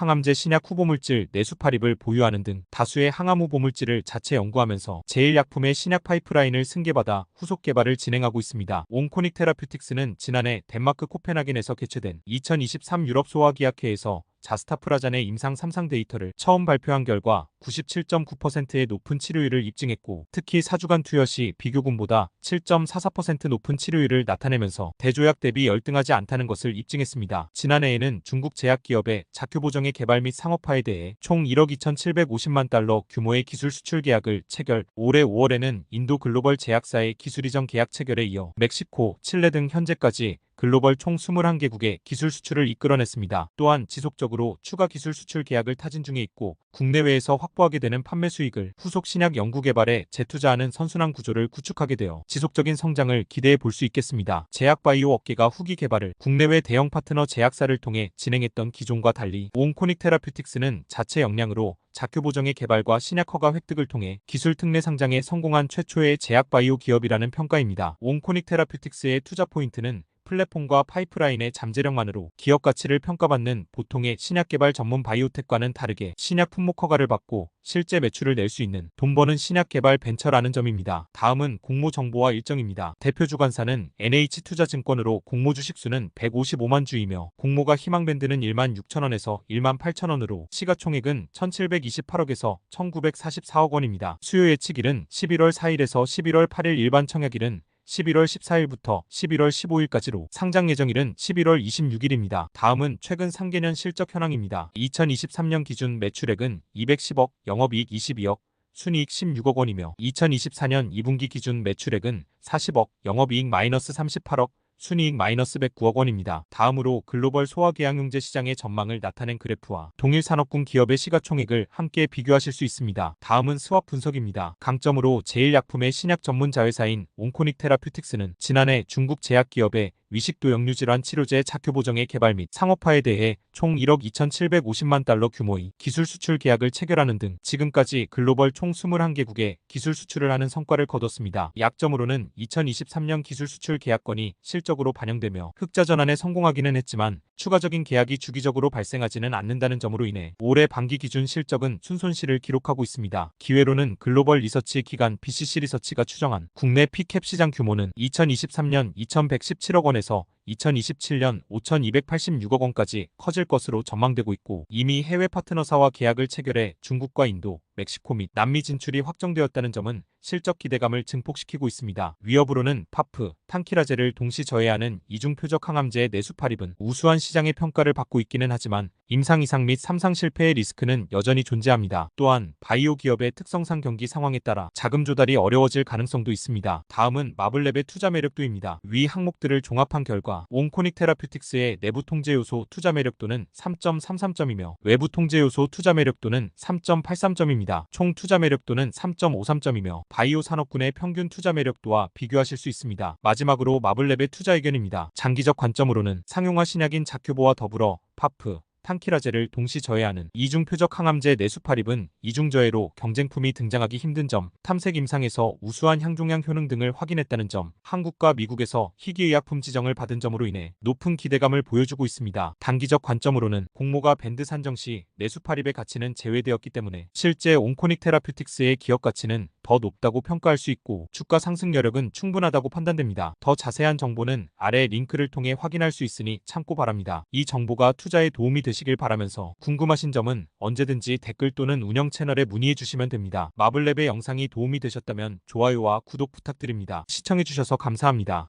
항암제 신약 후보물질 네수파립을 보유하는 등 다수의 항암 후보물질을 자체 연구하면서 제일약품의 신약 파이프라인을 승계받아 후속 개발을 진행하고 있습니다. 온코닉 테라퓨틱스는 지난해 덴마크 코펜하겐에서 개최된 2023 유럽 소화기약회에서 자스타프라잔의 임상 3상 데이터를 처음 발표한 결과 97.9%의 높은 치료율을 입증했고 특히 4주간 투여 시 비교군보다 7.44% 높은 치료율을 나타내면서 대조약 대비 열등하지 않다는 것을 입증했습니다. 지난해에는 중국 제약기업의 착효보정의 개발 및 상업화에 대해 총 1억 2,750만 달러 규모의 기술 수출 계약을 체결, 올해 5월에는 인도 글로벌 제약사의 기술 이전 계약 체결에 이어 멕시코, 칠레 등 현재까지 글로벌 총 21개국의 기술 수출을 이끌어냈습니다. 또한 지속적으로 추가 기술 수출 계약을 타진 중에 있고 국내외에서 확보하게 되는 판매 수익을 후속 신약 연구 개발에 재투자하는 선순환 구조를 구축하게 되어 지속적인 성장을 기대해 볼 수 있겠습니다. 제약바이오 업계가 후기 개발을 국내외 대형 파트너 제약사를 통해 진행했던 기존과 달리 온코닉 테라퓨틱스는 자체 역량으로 착효보정의 개발과 신약 허가 획득을 통해 기술 특례 상장에 성공한 최초의 제약바이오 기업이라는 평가입니다. 온코닉 테라퓨틱스의 투자 포인트는 플랫폼과 파이프라인의 잠재력만으로 기업 가치를 평가받는 보통의 신약 개발 전문 바이오텍과는 다르게 신약 품목 허가를 받고 실제 매출을 낼 수 있는 돈 버는 신약 개발 벤처라는 점입니다. 다음은 공모 정보와 일정입니다. 대표 주관사는 NH투자증권으로 공모 주식수는 155만 주이며 공모가 희망밴드는 1만 6천원에서 1만 8천원으로 시가총액은 1728억에서 1944억 원입니다. 수요 예측일은 11월 4일에서 11월 8일 일반 청약일은 11월 14일부터 11월 15일까지로 상장 예정일은 11월 26일입니다. 다음은 최근 상계년 실적 현황입니다. 2023년 기준 매출액은 210억, 영업이익 22억, 순이익 16억 원이며 2024년 2분기 기준 매출액은 40억, 영업이익 마이너스 38억, 순이익 마이너스 109억 원입니다. 다음으로 글로벌 소화계양용제 시장의 전망을 나타낸 그래프와 동일 산업군 기업의 시가총액을 함께 비교하실 수 있습니다. 다음은 스왑 분석입니다. 강점으로 제일약품의 신약 전문 자회사인 온코닉 테라퓨틱스는 지난해 중국 제약기업의 위식도역류 질환 치료제 착효보정의 개발 및 상업화에 대해 총 1억 2,750만 달러 규모의 기술 수출 계약을 체결하는 등 지금까지 글로벌 총 21개국에 기술 수출을 하는 성과를 거뒀습니다. 약점으로는 2023년 기술 수출 계약건이 실적으로 반영되며 흑자 전환에 성공하기는 했지만 추가적인 계약이 주기적으로 발생하지는 않는다는 점으로 인해 올해 반기 기준 실적은 순손실을 기록하고 있습니다. 기회로는 글로벌 리서치 기관 BCC 리서치가 추정한 국내 P캡 시장 규모는 2023년 2,117억 원에서 2027년 5,286억 원까지 커질 것으로 전망되고 있고 이미 해외 파트너사와 계약을 체결해 중국과 인도, 멕시코 및 남미 진출이 확정되었다는 점은 실적 기대감을 증폭시키고 있습니다. 위협으로는 파프, 탄키라제를 동시 저해하는 이중표적 항암제의 네수파립은 우수한 시장의 평가를 받고 있기는 하지만 임상 이상 및 3상 실패의 리스크는 여전히 존재합니다. 또한 바이오 기업의 특성상 경기 상황에 따라 자금 조달이 어려워질 가능성도 있습니다. 다음은 마블랩의 투자 매력도입니다. 위 항목들을 종합한 결과 온코닉 테라퓨틱스의 내부 통제 요소 투자 매력도는 3.33점이며 외부 통제 요소 투자 매력도는 3.83점입니다. 총 투자 매력도는 3.53점이며 바이오 산업군의 평균 투자 매력도와 비교하실 수 있습니다. 마지막으로 마블랩의 투자 의견입니다. 장기적 관점으로는 상용화 신약인 자큐보와 더불어 파프, 탄키라제를 동시 저해하는 이중 표적 항암제 내수파립은 이중 저해로 경쟁품이 등장하기 힘든 점, 탐색 임상에서 우수한 향종량 효능 등을 확인했다는 점, 한국과 미국에서 희귀의약품 지정을 받은 점으로 인해 높은 기대감을 보여주고 있습니다. 단기적 관점으로는 공모가 밴드 산정 시 내수파립의 가치는 제외되었기 때문에 실제 온코닉 테라퓨틱스의 기업 가치는 더 높다고 평가할 수 있고 주가 상승 여력은 충분하다고 판단됩니다. 더 자세한 정보는 아래 링크를 통해 확인할 수 있으니 참고 바랍니다. 이 정보가 투자에 도움이 되시길 바라면서 궁금하신 점은 언제든지 댓글 또는 운영 채널에 문의해 주시면 됩니다. 마블랩의 영상이 도움이 되셨다면 좋아요와 구독 부탁드립니다. 시청해주셔서 감사합니다.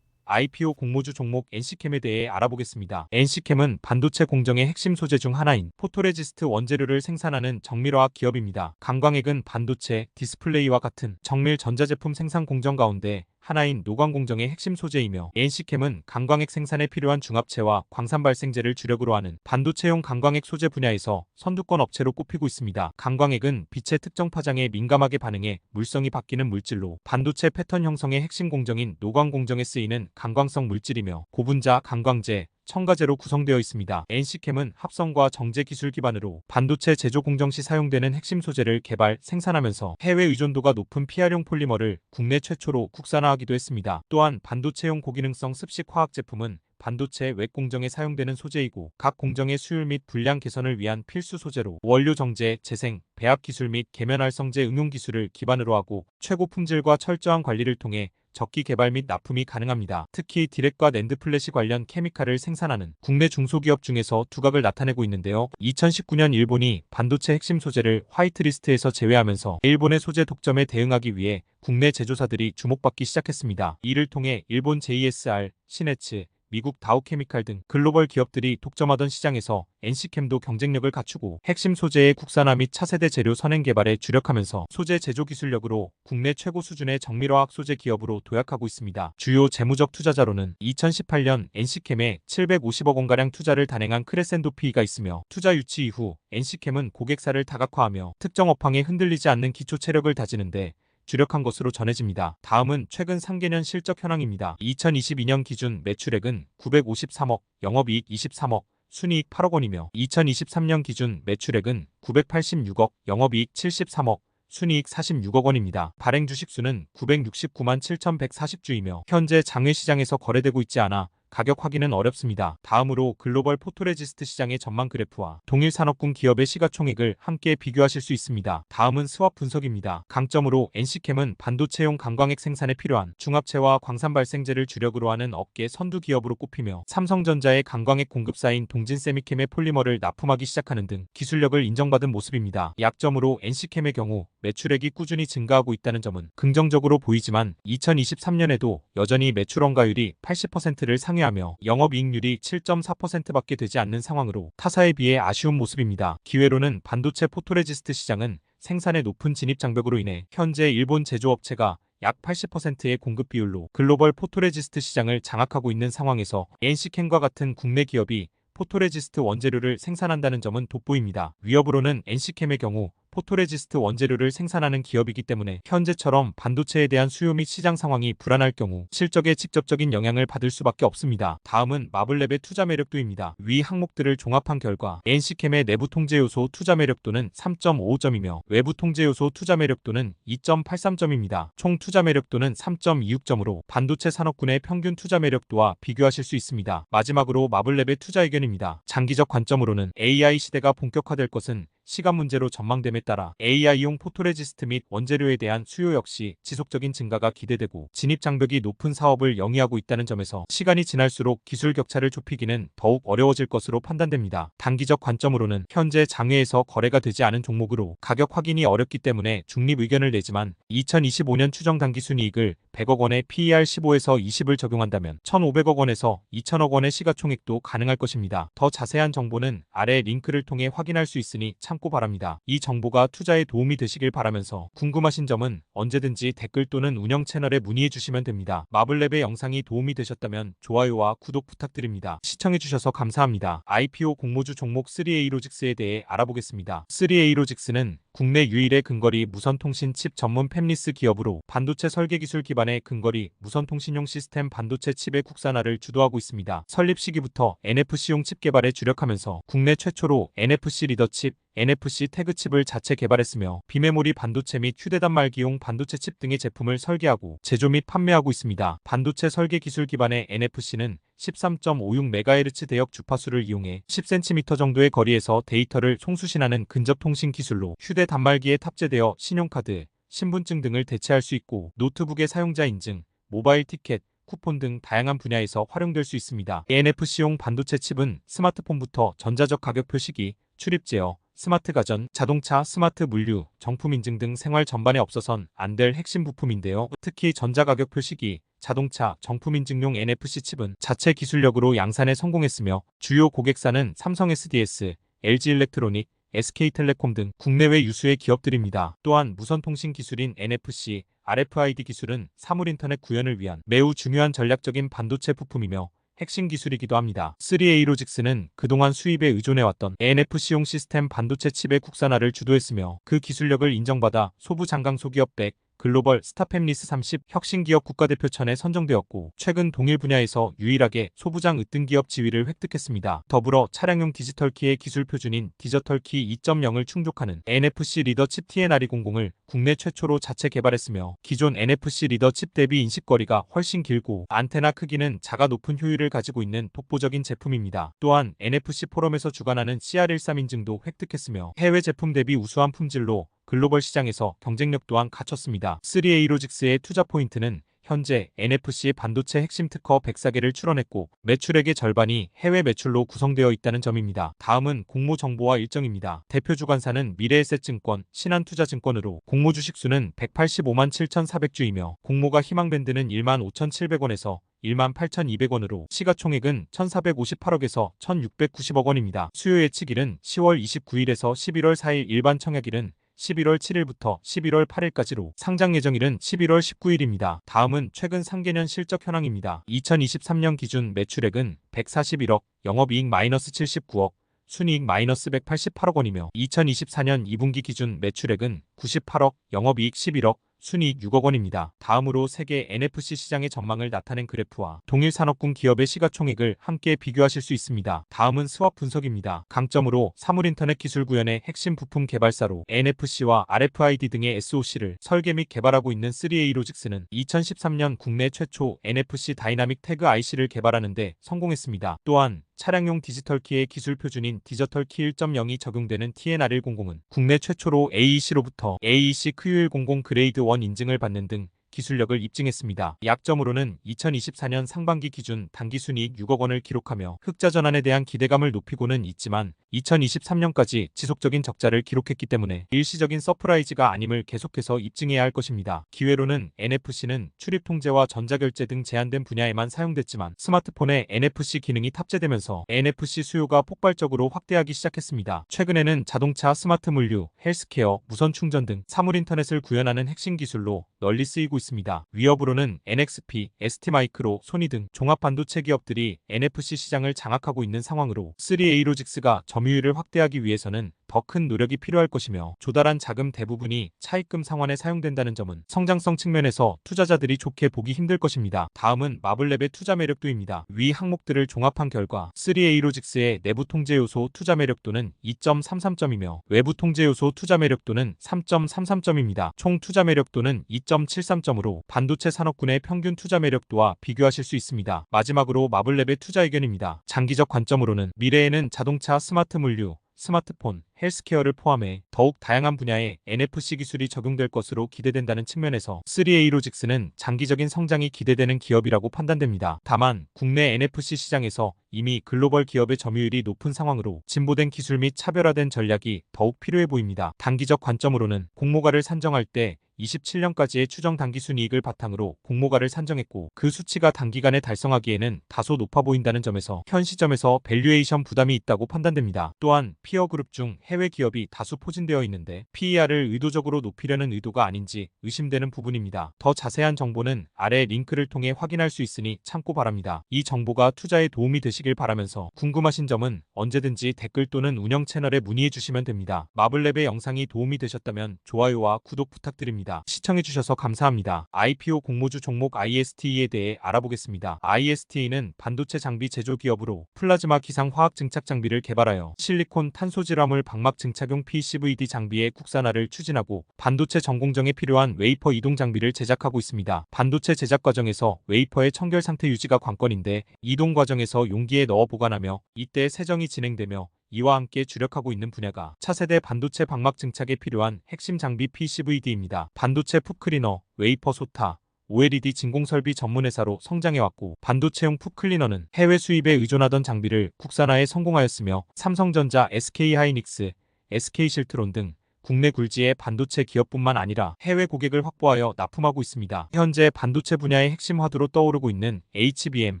IPO 공모주 종목 NC캠에 대해 알아보겠습니다. NC캠은 반도체 공정의 핵심 소재 중 하나인 포토레지스트 원재료를 생산하는 정밀화학 기업입니다. 강광액은 반도체, 디스플레이와 같은 정밀 전자제품 생산 공정 가운데 하나인 노광 공정의 핵심 소재이며 NC캠은 강광액 생산에 필요한 중합체와 광산 발생제를 주력으로 하는 반도체용 강광액 소재 분야에서 선두권 업체로 꼽히고 있습니다. 강광액은 빛의 특정 파장에 민감하게 반응해 물성이 바뀌는 물질로 반도체 패턴 형성의 핵심 공정인 노광 공정에 쓰이는 강광성 물질이며 고분자, 강광제, 첨가제로 구성되어 있습니다. NC캠은 합성과 정제 기술 기반으로 반도체 제조 공정 시 사용되는 핵심 소재를 개발, 생산하면서 해외 의존도가 높은 PR용 폴리머를 국내 최초로 국산화하기도 했습니다. 또한 반도체용 고기능성 습식 화학 제품은 반도체 외 공정에 사용되는 소재이고 각 공정의 수율 및 분량 개선을 위한 필수 소재로 원료 정제, 재생, 배합 기술 및 계면 활성제 응용 기술을 기반으로 하고 최고 품질과 철저한 관리를 통해 적기 개발 및 납품이 가능합니다. 특히 디렉과 낸드 플래시 관련 케미칼을 생산하는 국내 중소기업 중에서 두각을 나타내고 있는데요. 2019년 일본이 반도체 핵심 소재를 화이트리스트에서 제외하면서 일본의 소재 독점에 대응하기 위해 국내 제조사들이 주목받기 시작했습니다. 이를 통해 일본 JSR, 시네츠, 미국 다우케미칼 등 글로벌 기업들이 독점하던 시장에서 NC캠도 경쟁력을 갖추고 핵심 소재의 국산화 및 차세대 재료 선행 개발에 주력하면서 소재 제조 기술력으로 국내 최고 수준의 정밀화학 소재 기업으로 도약하고 있습니다. 주요 재무적 투자자로는 2018년 NC캠에 750억 원가량 투자를 단행한 크레센도 PE가 있으며 투자 유치 이후 NC캠은 고객사를 다각화하며 특정 업황에 흔들리지 않는 기초 체력을 다지는데 주력한 것으로 전해집니다. 다음은 최근 3개년 실적 현황입니다. 2022년 기준 매출액은 953억, 영업이익 23억, 순이익 8억 원이며 2023년 기준 매출액은 986억, 영업이익 73억, 순이익 46억 원입니다. 발행 주식수는 969만 7,140주이며 현재 장외시장에서 거래되고 있지 않아 가격 확인은 어렵습니다. 다음으로 글로벌 포토레지스트 시장의 전망 그래프와 동일 산업군 기업의 시가총액을 함께 비교하실 수 있습니다. 다음은 스왑 분석입니다. 강점으로 NC캠은 반도체용 강광액 생산에 필요한 중합체와 광산 발생제를 주력으로 하는 업계 선두 기업으로 꼽히며 삼성전자의 강광액 공급사인 동진세미캠의 폴리머를 납품하기 시작하는 등 기술력을 인정받은 모습입니다. 약점으로 NC캠의 경우 매출액이 꾸준히 증가하고 있다는 점은 긍정적으로 보이지만 2023년에도 여전히 매출 원가율이 80%를 상회하며 영업이익률이 7.4%밖에 되지 않는 상황으로 타사에 비해 아쉬운 모습입니다. 기회로는 반도체 포토레지스트 시장은 생산의 높은 진입 장벽으로 인해 현재 일본 제조업체가 약 80%의 공급 비율로 글로벌 포토레지스트 시장을 장악하고 있는 상황에서 NC캠과 같은 국내 기업이 포토레지스트 원재료를 생산한다는 점은 돋보입니다. 위협으로는 NC캠의 경우 포토레지스트 원재료를 생산하는 기업이기 때문에 현재처럼 반도체에 대한 수요 및 시장 상황이 불안할 경우 실적에 직접적인 영향을 받을 수밖에 없습니다. 다음은 마블랩의 투자 매력도입니다. 위 항목들을 종합한 결과 NC캠의 내부 통제 요소 투자 매력도는 3.55점이며 외부 통제 요소 투자 매력도는 2.83점입니다. 총 투자 매력도는 3.26점으로 반도체 산업군의 평균 투자 매력도와 비교하실 수 있습니다. 마지막으로 마블랩의 투자 의견입니다. 장기적 관점으로는 AI 시대가 본격화될 것은 시간 문제로 전망됨에 따라 AI용 포토레지스트 및 원재료에 대한 수요 역시 지속적인 증가가 기대되고 진입 장벽이 높은 사업을 영위하고 있다는 점에서 시간이 지날수록 기술 격차를 좁히기는 더욱 어려워질 것으로 판단됩니다. 단기적 관점으로는 현재 장외에서 거래가 되지 않은 종목으로 가격 확인이 어렵기 때문에 중립 의견을 내지만 2025년 추정 당기 순이익을 100억 원의 PER 15에서 20을 적용한다면 1,500억 원에서 2,000억 원의 시가총액도 가능할 것입니다. 더 자세한 정보는 아래 링크를 통해 확인할 수 있으니 참고하십시오. 참고 바랍니다. 이 정보가 투자에 도움이 되시길 바라면서 궁금하신 점은 언제든지 댓글 또는 운영 채널에 문의해 주시면 됩니다. 마블랩의 영상이 도움이 되셨다면 좋아요와 구독 부탁드립니다. 시청해주셔서 감사합니다. IPO 공모주 종목 3A로직스에 대해 알아보겠습니다. 3A로직스는 국내 유일의 근거리 무선통신 칩 전문 팹리스 기업으로 반도체 설계 기술 기반의 근거리 무선통신용 시스템 반도체 칩의 국산화를 주도하고 있습니다. 설립 시기부터 NFC용 칩 개발에 주력하면서 국내 최초로 NFC 리더 칩, NFC 태그 칩을 자체 개발했으며 비메모리 반도체 및 휴대단 말기용 반도체 칩 등의 제품을 설계하고 제조 및 판매하고 있습니다. 반도체 설계 기술 기반의 NFC는 13.56MHz 대역 주파수를 이용해 10cm 정도의 거리에서 데이터를 송수신하는 근접 통신 기술로 휴대 단말기에 탑재되어 신용카드, 신분증 등을 대체할 수 있고 노트북의 사용자 인증, 모바일 티켓, 쿠폰 등 다양한 분야에서 활용될 수 있습니다. NFC용 반도체 칩은 스마트폰부터 전자적 가격 표시기, 출입 제어, 스마트 가전, 자동차, 스마트 물류, 정품 인증 등 생활 전반에 없어선 안 될 핵심 부품인데요. 특히 전자가격 표시기, 자동차, 정품 인증용 NFC 칩은 자체 기술력으로 양산에 성공했으며 주요 고객사는 삼성 SDS, LG일렉트로닉, SK텔레콤 등 국내외 유수의 기업들입니다. 또한 무선통신 기술인 NFC, RFID 기술은 사물인터넷 구현을 위한 매우 중요한 전략적인 반도체 부품이며 핵심 기술이기도 합니다. 3A로직스는 그동안 수입에 의존해왔던 NFC용 시스템 반도체 칩의 국산화를 주도했으며 그 기술력을 인정받아 소부 장강 소기업 100, 글로벌 스타팹리스 30 혁신기업 국가대표천에 선정되었고 최근 동일 분야에서 유일하게 소부장 으뜸기업 지위를 획득했습니다. 더불어 차량용 디지털키의 기술 표준인 디지털키 2.0을 충족하는 NFC 리더 칩 TNRE00을 국내 최초로 자체 개발했으며 기존 NFC 리더 칩 대비 인식거리가 훨씬 길고 안테나 크기는 작아 높은 효율을 가지고 있는 독보적인 제품입니다. 또한 NFC 포럼에서 주관하는 CR13 인증도 획득했으며 해외 제품 대비 우수한 품질로 글로벌 시장에서 경쟁력 또한 갖췄습니다. 3A로직스의 투자 포인트는 현재 NFC 반도체 핵심 특허 104개를 출원했고 매출액의 절반이 해외 매출로 구성되어 있다는 점입니다. 다음은 공모 정보와 일정입니다. 대표 주관사는 미래에셋증권, 신한투자증권으로 공모 주식수는 185만 7,400주이며 공모가 희망밴드는 15,700원에서 18,200원으로 시가총액은 1,458억에서 1,690억 원입니다. 수요 예측일은 10월 29일에서 11월 4일 일반 청약일은 11월 7일부터 11월 8일까지로 상장 예정일은 11월 19일입니다. 다음은 최근 상계년 실적 현황입니다. 2023년 기준 매출액은 141억, 영업이익 마이너스 79억, 순이익 마이너스 188억 원이며 2024년 2분기 기준 매출액은 98억, 영업이익 11억, 순이익 6억 원입니다. 다음으로 세계 NFC 시장의 전망을 나타낸 그래프와 동일 산업군 기업의 시가총액을 함께 비교하실 수 있습니다. 다음은 스왑 분석입니다. 강점으로 사물인터넷 기술 구현의 핵심 부품 개발사로 NFC와 RFID 등의 SoC를 설계 및 개발하고 있는 3A로직스는 2013년 국내 최초 NFC 다이나믹 태그 IC를 개발하는 데 성공했습니다. 또한 차량용 디지털키의 기술 표준인 디지털키 1.0이 적용되는 TNR100은 국내 최초로 AEC로부터 AEC Q100 그레이드 1 인증을 받는 등 기술력을 입증했습니다. 약점으로는 2024년 상반기 기준 당기순이익 6억 원을 기록하며 흑자 전환에 대한 기대감을 높이고는 있지만 2023년까지 지속적인 적자를 기록했기 때문에 일시적인 서프라이즈가 아님을 계속해서 입증해야 할 것입니다. 기회로는 NFC는 출입 통제와 전자결제 등 제한된 분야에만 사용됐지만 스마트폰에 NFC 기능이 탑재되면서 NFC 수요가 폭발적으로 확대하기 시작했습니다. 최근에는 자동차, 스마트 물류, 헬스케어, 무선 충전 등 사물인터넷을 구현하는 핵심 기술로 널리 쓰이고 있습니다. 위협으로는 NXP, ST마이크로, 소니 등 종합반도체 기업들이 NFC 시장을 장악하고 있는 상황으로 3A로직스가 점유율을 확대하기 위해서는 더 큰 노력이 필요할 것이며 조달한 자금 대부분이 차입금 상환에 사용된다는 점은 성장성 측면에서 투자자들이 좋게 보기 힘들 것입니다. 다음은 마블랩의 투자 매력도입니다. 위 항목들을 종합한 결과 3A로직스의 내부 통제 요소 투자 매력도는 2.33점이며 외부 통제 요소 투자 매력도는 3.33점입니다. 총 투자 매력도는 2.73점으로 반도체 산업군의 평균 투자 매력도와 비교하실 수 있습니다. 마지막으로 마블랩의 투자 의견입니다. 장기적 관점으로는 미래에는 자동차, 스마트 물류, 스마트폰, 헬스케어를 포함해 더욱 다양한 분야에 NFC 기술이 적용될 것으로 기대된다는 측면에서 3A로직스는 장기적인 성장이 기대되는 기업이라고 판단됩니다. 다만 국내 NFC 시장에서 이미 글로벌 기업의 점유율이 높은 상황으로 진보된 기술 및 차별화된 전략이 더욱 필요해 보입니다. 단기적 관점으로는 공모가를 산정할 때 27년까지의 추정 당기순이익을 바탕으로 공모가를 산정했고 그 수치가 단기간에 달성하기에는 다소 높아 보인다는 점에서 현 시점에서 밸류에이션 부담이 있다고 판단됩니다. 또한 피어그룹 중 해외 기업이 다수 포진되어 있는데 PER을 의도적으로 높이려는 의도가 아닌지 의심되는 부분입니다. 더 자세한 정보는 아래 링크를 통해 확인할 수 있으니 참고 바랍니다. 이 정보가 투자에 도움이 되시길 바라면서 궁금하신 점은 언제든지 댓글 또는 운영 채널에 문의해 주시면 됩니다. 마블랩의 영상이 도움이 되셨다면 좋아요와 구독 부탁드립니다. 시청해주셔서 감사합니다. IPO 공모주 종목 ISTE에 대해 알아보겠습니다. ISTE는 반도체 장비 제조 기업으로 플라즈마 기상 화학 증착 장비를 개발하여 실리콘 탄소 질화물 방막 증착용 PCVD 장비의 국산화를 추진하고 반도체 전공정에 필요한 웨이퍼 이동 장비를 제작하고 있습니다. 반도체 제작 과정에서 웨이퍼의 청결 상태 유지가 관건인데 이동 과정에서 용기에 넣어 보관하며 이때 세정이 진행되며 이와 함께 주력하고 있는 분야가 차세대 반도체 방막 증착에 필요한 핵심 장비 PCVD입니다. 반도체 풋클리너, 웨이퍼 소타, OLED 진공설비 전문회사로 성장해왔고 반도체용 풋클리너는 해외 수입에 의존하던 장비를 국산화에 성공하였으며 삼성전자, SK하이닉스, SK실트론 등 국내 굴지의 반도체 기업뿐만 아니라 해외 고객을 확보하여 납품하고 있습니다. 현재 반도체 분야의 핵심 화두로 떠오르고 있는 HBM,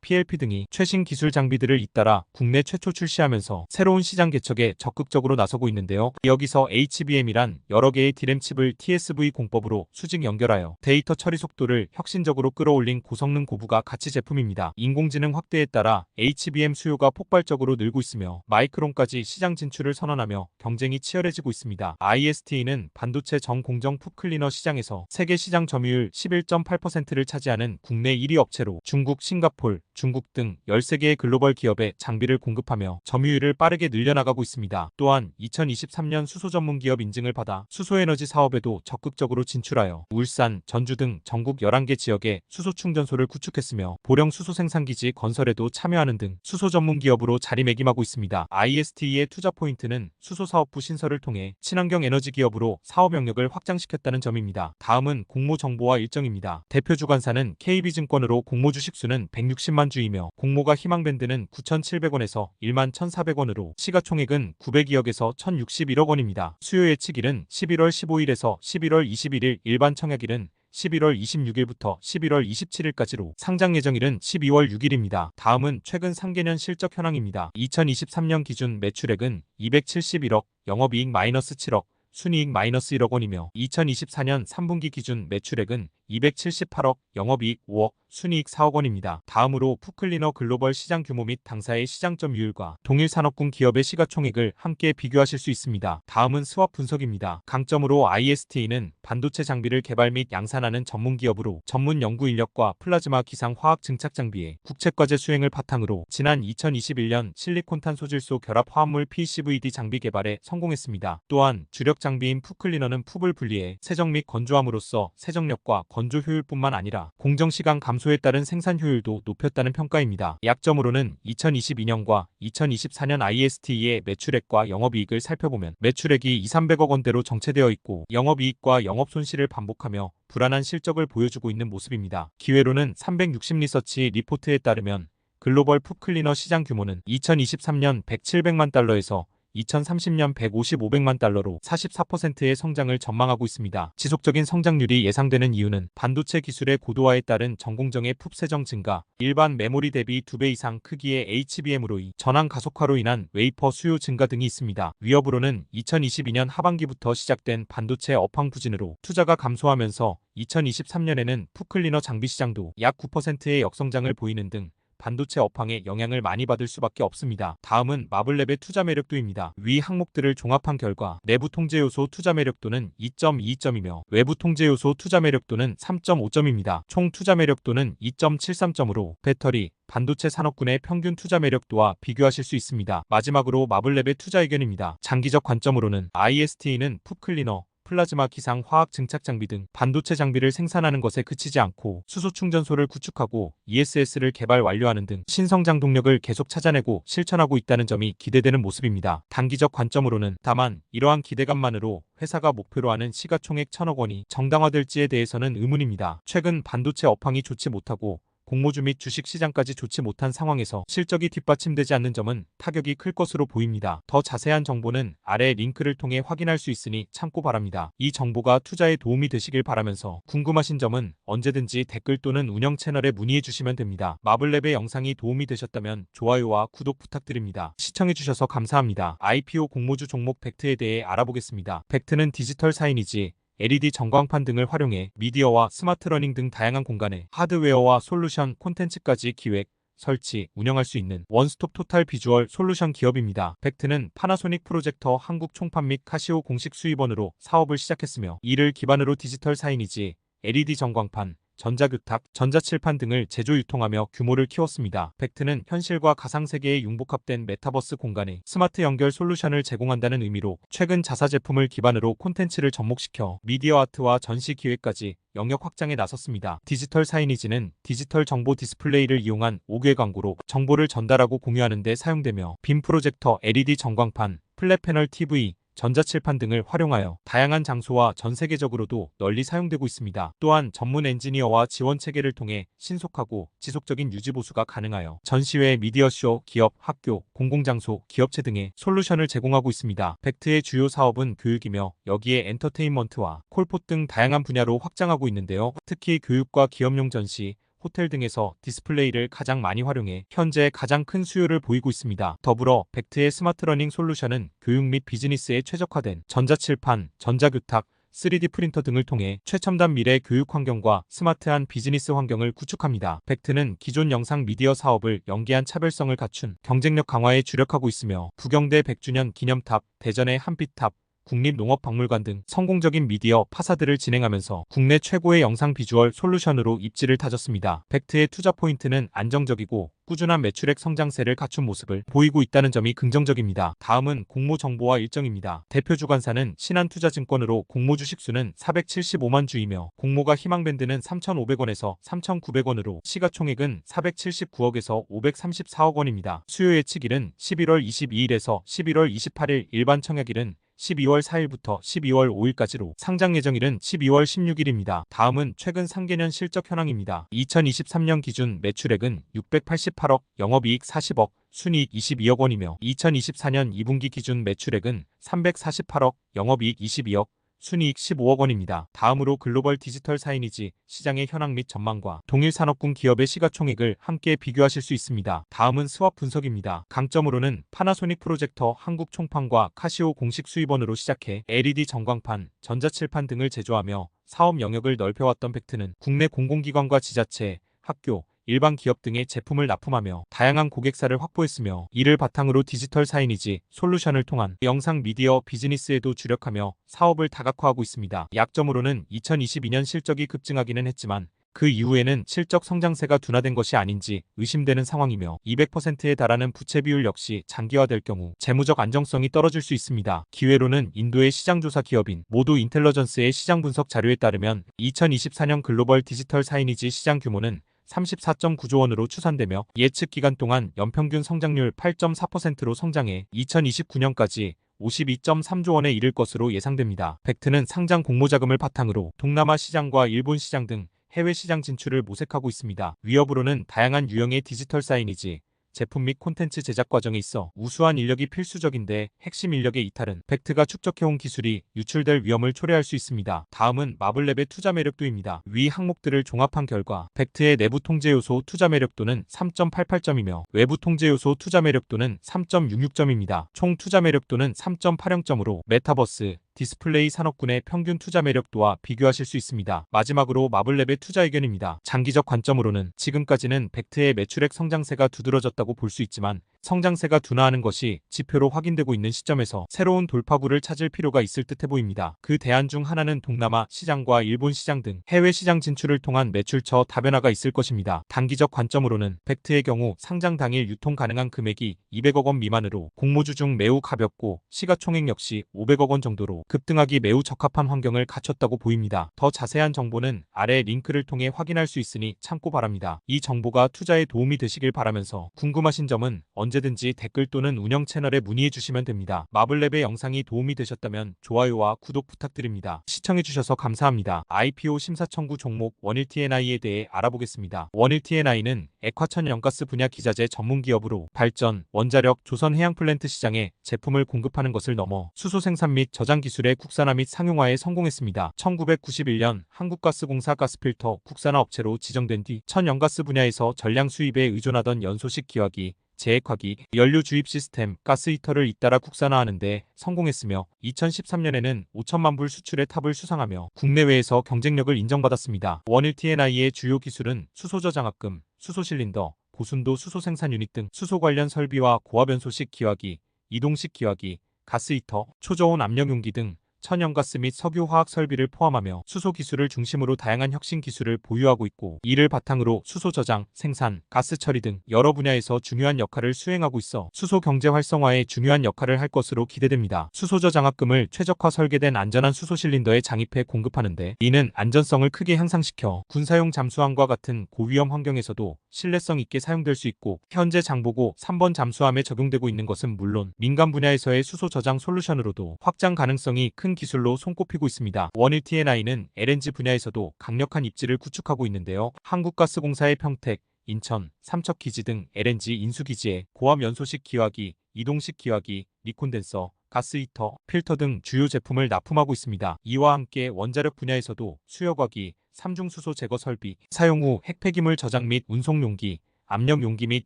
PLP 등이 최신 기술 장비들을 잇따라 국내 최초 출시하면서 새로운 시장 개척에 적극적으로 나서고 있는데요. 여기서 HBM이란 여러 개의 디램 칩을 TSV 공법으로 수직 연결하여 데이터 처리 속도를 혁신적으로 끌어올린 고성능 고부가 가치 제품입니다. 인공지능 확대에 따라 HBM 수요가 폭발적으로 늘고 있으며 마이크론까지 시장 진출을 선언하며 경쟁이 치열해지고 있습니다. IST는 반도체 전공정 풋클리너 시장에서 세계 시장 점유율 11.8%를 차지하는 국내 1위 업체로 중국, 싱가폴, 중국 등 13개의 글로벌 기업에 장비를 공급하며 점유율을 빠르게 늘려나가고 있습니다. 또한 2023년 수소 전문 기업 인증을 받아 수소에너지 사업에도 적극적으로 진출하여 울산, 전주 등 전국 11개 지역에 수소 충전소를 구축했으며 보령 수소 생산기지 건설에도 참여하는 등 수소 전문 기업으로 자리매김하고 있습니다. IST의 투자 포인트는 수소 사업부 신설을 통해 친환경 에너지 기업으로 사업 영역을 확장시켰다는 점입니다. 다음은 공모 정보와 일정입니다. 대표 주관사는 KB증권으로 공모 주식수는 160만 주이며 공모가 희망밴드는 9,700원에서 11,400원으로 시가총액은 902억에서 1,061억 원입니다. 수요 예측일은 11월 15일에서 11월 21일, 일반 청약일은 11월 26일부터 11월 27일까지로 상장 예정일은 12월 6일입니다. 다음은 최근 상계년 실적 현황입니다. 2023년 기준 매출액은 271억, 영업이익 마이너스 7억, 순이익 마이너스 1억 원이며 2024년 3분기 기준 매출액은 278억, 영업이익 5억, 순이익 4억 원입니다. 다음으로 풋클리너 글로벌 시장 규모 및 당사의 시장 점유율과 동일 산업군 기업의 시가총액을 함께 비교하실 수 있습니다. 다음은 스왑 분석입니다. 강점으로 IST는 반도체 장비를 개발 및 양산하는 전문 기업으로 전문 연구 인력과 플라즈마 기상 화학 증착 장비의 국책과제 수행을 바탕으로 지난 2021년 실리콘탄 소질소 결합 화합물 PCVD 장비 개발에 성공했습니다. 또한 주력 장비인 풋클리너는 풋을 분리해 세정 및 건조함으로써 세정력과 건조 효율뿐만 아니라 공정 시간 감소에 따른 생산 효율도 높였다는 평가입니다. 약점으로는 2022년과 2024년 IST의 매출액과 영업이익을 살펴보면 매출액이 2,300억 원대로 정체되어 있고 영업이익과 영업손실을 반복하며 불안한 실적을 보여주고 있는 모습입니다. 기회로는 360리서치 리포트에 따르면 글로벌 풋클리너 시장 규모는 2023년 1,700만 달러에서 2030년 150-500만 달러로 44%의 성장을 전망하고 있습니다. 지속적인 성장률이 예상되는 이유는 반도체 기술의 고도화에 따른 전공정의 풋 세정 증가, 일반 메모리 대비 2배 이상 크기의 HBM으로의 전환 가속화로 인한 웨이퍼 수요 증가 등이 있습니다. 위협으로는 2022년 하반기부터 시작된 반도체 업황 부진으로 투자가 감소하면서 2023년에는 풋클리너 장비 시장도 약 9%의 역성장을 보이는 등 반도체 업황에 영향을 많이 받을 수밖에 없습니다. 다음은 마블랩의 투자 매력도입니다. 위 항목들을 종합한 결과 내부 통제 요소 투자 매력도는 2.22점이며 외부 통제 요소 투자 매력도는 3.5점입니다. 총 투자 매력도는 2.73점으로 배터리, 반도체 산업군의 평균 투자 매력도와 비교하실 수 있습니다. 마지막으로 마블랩의 투자 의견입니다. 장기적 관점으로는 IST는 풋클리너, 플라즈마 기상 화학 증착 장비 등 반도체 장비를 생산하는 것에 그치지 않고 수소 충전소를 구축하고 ESS를 개발 완료하는 등 신성장 동력을 계속 찾아내고 실천하고 있다는 점이 기대되는 모습입니다. 단기적 관점으로는 다만 이러한 기대감만으로 회사가 목표로 하는 시가총액 1,000억 원이 정당화될지에 대해서는 의문입니다. 최근 반도체 업황이 좋지 못하고 공모주 및 주식 시장까지 좋지 못한 상황에서 실적이 뒷받침되지 않는 점은 타격이 클 것으로 보입니다. 더 자세한 정보는 아래 링크를 통해 확인할 수 있으니 참고 바랍니다. 이 정보가 투자에 도움이 되시길 바라면서 궁금하신 점은 언제든지 댓글 또는 운영 채널에 문의해 주시면 됩니다. 마블랩의 영상이 도움이 되셨다면 좋아요와 구독 부탁드립니다. 시청해주셔서 감사합니다. IPO 공모주 종목 벡트에 대해 알아보겠습니다. 벡트는 디지털 사이니지, LED 전광판 등을 활용해 미디어와 스마트 러닝 등 다양한 공간에 하드웨어와 솔루션 콘텐츠까지 기획, 설치, 운영할 수 있는 원스톱 토탈 비주얼 솔루션 기업입니다. 벡트는 파나소닉 프로젝터 한국 총판 및 카시오 공식 수입원으로 사업을 시작했으며 이를 기반으로 디지털 사이니지, LED 전광판, 전자교탁, 전자칠판 등을 제조 유통하며 규모를 키웠습니다. 벡트는 현실과 가상세계에 융복합된 메타버스 공간에 스마트 연결 솔루션을 제공한다는 의미로 최근 자사 제품을 기반으로 콘텐츠를 접목시켜 미디어 아트와 전시 기획까지 영역 확장에 나섰습니다. 디지털 사이니지는 디지털 정보 디스플레이를 이용한 5개 광고로 정보를 전달하고 공유하는 데 사용되며 빔 프로젝터, LED 전광판, 플랫 패널 TV, 전자칠판 등을 활용하여 다양한 장소와 전 세계적으로도 널리 사용되고 있습니다. 또한 전문 엔지니어와 지원 체계를 통해 신속하고 지속적인 유지 보수가 가능하여 전시회, 미디어쇼, 기업, 학교, 공공장소, 기업체 등의 솔루션을 제공하고 있습니다. 벡트의 주요 사업은 교육이며 여기에 엔터테인먼트와 콜포 등 다양한 분야로 확장하고 있는데요. 특히 교육과 기업용 전시, 호텔 등에서 디스플레이를 가장 많이 활용해 현재 가장 큰 수요를 보이고 있습니다. 더불어 벡트의 스마트 러닝 솔루션은 교육 및 비즈니스에 최적화된 전자칠판, 전자교탁, 3D 프린터 등을 통해 최첨단 미래 교육 환경과 스마트한 비즈니스 환경을 구축합니다. 벡트는 기존 영상 미디어 사업을 연계한 차별성을 갖춘 경쟁력 강화에 주력하고 있으며 부경대 100주년 기념탑, 대전의 한빛탑, 국립농업박물관 등 성공적인 미디어 파사드를 진행하면서 국내 최고의 영상 비주얼 솔루션으로 입지를 다졌습니다. 벡트의 투자 포인트는 안정적이고 꾸준한 매출액 성장세를 갖춘 모습을 보이고 있다는 점이 긍정적입니다. 다음은 공모 정보와 일정입니다. 대표 주관사는 신한투자증권으로 공모 주식수는 475만 주이며 공모가 희망밴드는 3,500원에서 3,900원으로 시가총액은 479억에서 534억 원입니다. 수요 예측일은 11월 22일에서 11월 28일, 일반 청약일은 12월 4일부터 12월 5일까지로 상장 예정일은 12월 16일입니다. 다음은 최근 상계년 실적 현황입니다. 2023년 기준 매출액은 688억, 영업이익 40억, 순이익 22억 원이며 2024년 2분기 기준 매출액은 348억, 영업이익 22억, 순이익 15억 원입니다. 다음으로 글로벌 디지털 사이니지 시장의 현황 및 전망과 동일 산업군 기업의 시가총액을 함께 비교하실 수 있습니다. 다음은 스왑 분석입니다. 강점으로는 파나소닉 프로젝터 한국 총판과 카시오 공식 수입원으로 시작해 LED 전광판, 전자칠판 등을 제조하며 사업 영역을 넓혀왔던 벡트는 국내 공공기관과 지자체, 학교, 일반 기업 등의 제품을 납품하며 다양한 고객사를 확보했으며 이를 바탕으로 디지털 사이니지 솔루션을 통한 영상 미디어 비즈니스에도 주력하며 사업을 다각화하고 있습니다. 약점으로는 2022년 실적이 급증하기는 했지만 그 이후에는 실적 성장세가 둔화된 것이 아닌지 의심되는 상황이며 200%에 달하는 부채 비율 역시 장기화될 경우 재무적 안정성이 떨어질 수 있습니다. 기회로는 인도의 시장조사 기업인 모두 인텔러전스의 시장 분석 자료에 따르면 2024년 글로벌 디지털 사이니지 시장 규모는 34.9조 원으로 추산되며 예측 기간 동안 연평균 성장률 8.4%로 성장해 2029년까지 52.3조 원에 이를 것으로 예상됩니다. 벡트는 상장 공모자금을 바탕으로 동남아 시장과 일본 시장 등 해외 시장 진출을 모색하고 있습니다. 위협으로는 다양한 유형의 디지털 사이니지, 제품 및 콘텐츠 제작 과정에 있어 우수한 인력이 필수적인데 핵심 인력의 이탈은 벡트가 축적해온 기술이 유출될 위험을 초래할 수 있습니다. 다음은 마블랩의 투자 매력도입니다. 위 항목들을 종합한 결과 벡트의 내부 통제 요소 투자 매력도는 3.88점이며 외부 통제 요소 투자 매력도는 3.66점입니다. 총 투자 매력도는 3.80점으로 메타버스, 디스플레이 산업군의 평균 투자 매력도와 비교하실 수 있습니다. 마지막으로 마블랩의 투자 의견입니다. 장기적 관점으로는 지금까지는 벡트의 매출액 성장세가 두드러졌다고 볼 수 있지만 성장세가 둔화하는 것이 지표로 확인되고 있는 시점에서 새로운 돌파구를 찾을 필요가 있을 듯해 보입니다. 그 대안 중 하나는 동남아 시장과 일본 시장 등 해외 시장 진출을 통한 매출처 다변화가 있을 것입니다. 단기적 관점으로는 벡트의 경우 상장 당일 유통 가능한 금액이 200억 원 미만으로 공모주 중 매우 가볍고 시가총액 역시 500억 원 정도로 급등하기 매우 적합한 환경을 갖췄다고 보입니다. 더 자세한 정보는 아래 링크를 통해 확인할 수 있으니 참고 바랍니다. 이 정보가 투자에 도움이 되시길 바라면서 궁금하신 점은 언제 언제든지 댓글 또는 운영 채널에 문의해 주시면 됩니다. 마블랩의 영상이 도움이 되셨다면 좋아요와 구독 부탁드립니다. 시청해주셔서 감사합니다. IPO 심사 청구 종목 원일TNI에 대해 알아보겠습니다. 원일TNI는 액화천연가스 분야 기자재 전문 기업으로 발전, 원자력, 조선해양플랜트 시장에 제품을 공급하는 것을 넘어 수소 생산 및 저장 기술의 국산화 및 상용화에 성공했습니다. 1991년 한국가스공사 가스필터 국산화 업체로 지정된 뒤 천연가스 분야에서 전량 수입에 의존하던 연소식 기화기, 재액화기, 연료 주입 시스템, 가스 히터를 잇따라 국산화하는 데 성공했으며 2013년에는 5천만 불 수출의 탑을 수상하며 국내외에서 경쟁력을 인정받았습니다. 원일TNI의 주요 기술은 수소 저장압금, 수소 실린더, 고순도 수소 생산 유닛 등 수소 관련 설비와 고압연소식 기화기, 이동식 기화기, 가스 히터, 초저온 압력 용기 등 천연가스 및 석유화학 설비를 포함하며 수소 기술을 중심으로 다양한 혁신 기술을 보유하고 있고, 이를 바탕으로 수소 저장, 생산, 가스 처리 등 여러 분야에서 중요한 역할을 수행하고 있어 수소 경제 활성화에 중요한 역할을 할 것으로 기대됩니다. 수소 저장압금을 최적화 설계된 안전한 수소 실린더에 장입해 공급하는데, 이는 안전성을 크게 향상시켜 군사용 잠수함과 같은 고위험 환경에서도 신뢰성 있게 사용될 수 있고, 현재 장보고 3번 잠수함에 적용되고 있는 것은 물론 민간 분야에서의 수소 저장 솔루션으로도 확장 가능성이 큰 기술로 손꼽히고 있습니다. 원일TNI는 LNG 분야에서도 강력한 입지를 구축하고 있는데요. 한국가스공사의 평택, 인천, 삼척기지 등 LNG 인수기지에 고압 연소식 기화기, 이동식 기화기, 리콘덴서, 가스 히터, 필터 등 주요 제품을 납품하고 있습니다. 이와 함께 원자력 분야에서도 수력화기, 삼중수소 제거 설비, 사용 후 핵폐기물 저장 및 운송 용기, 압력 용기 및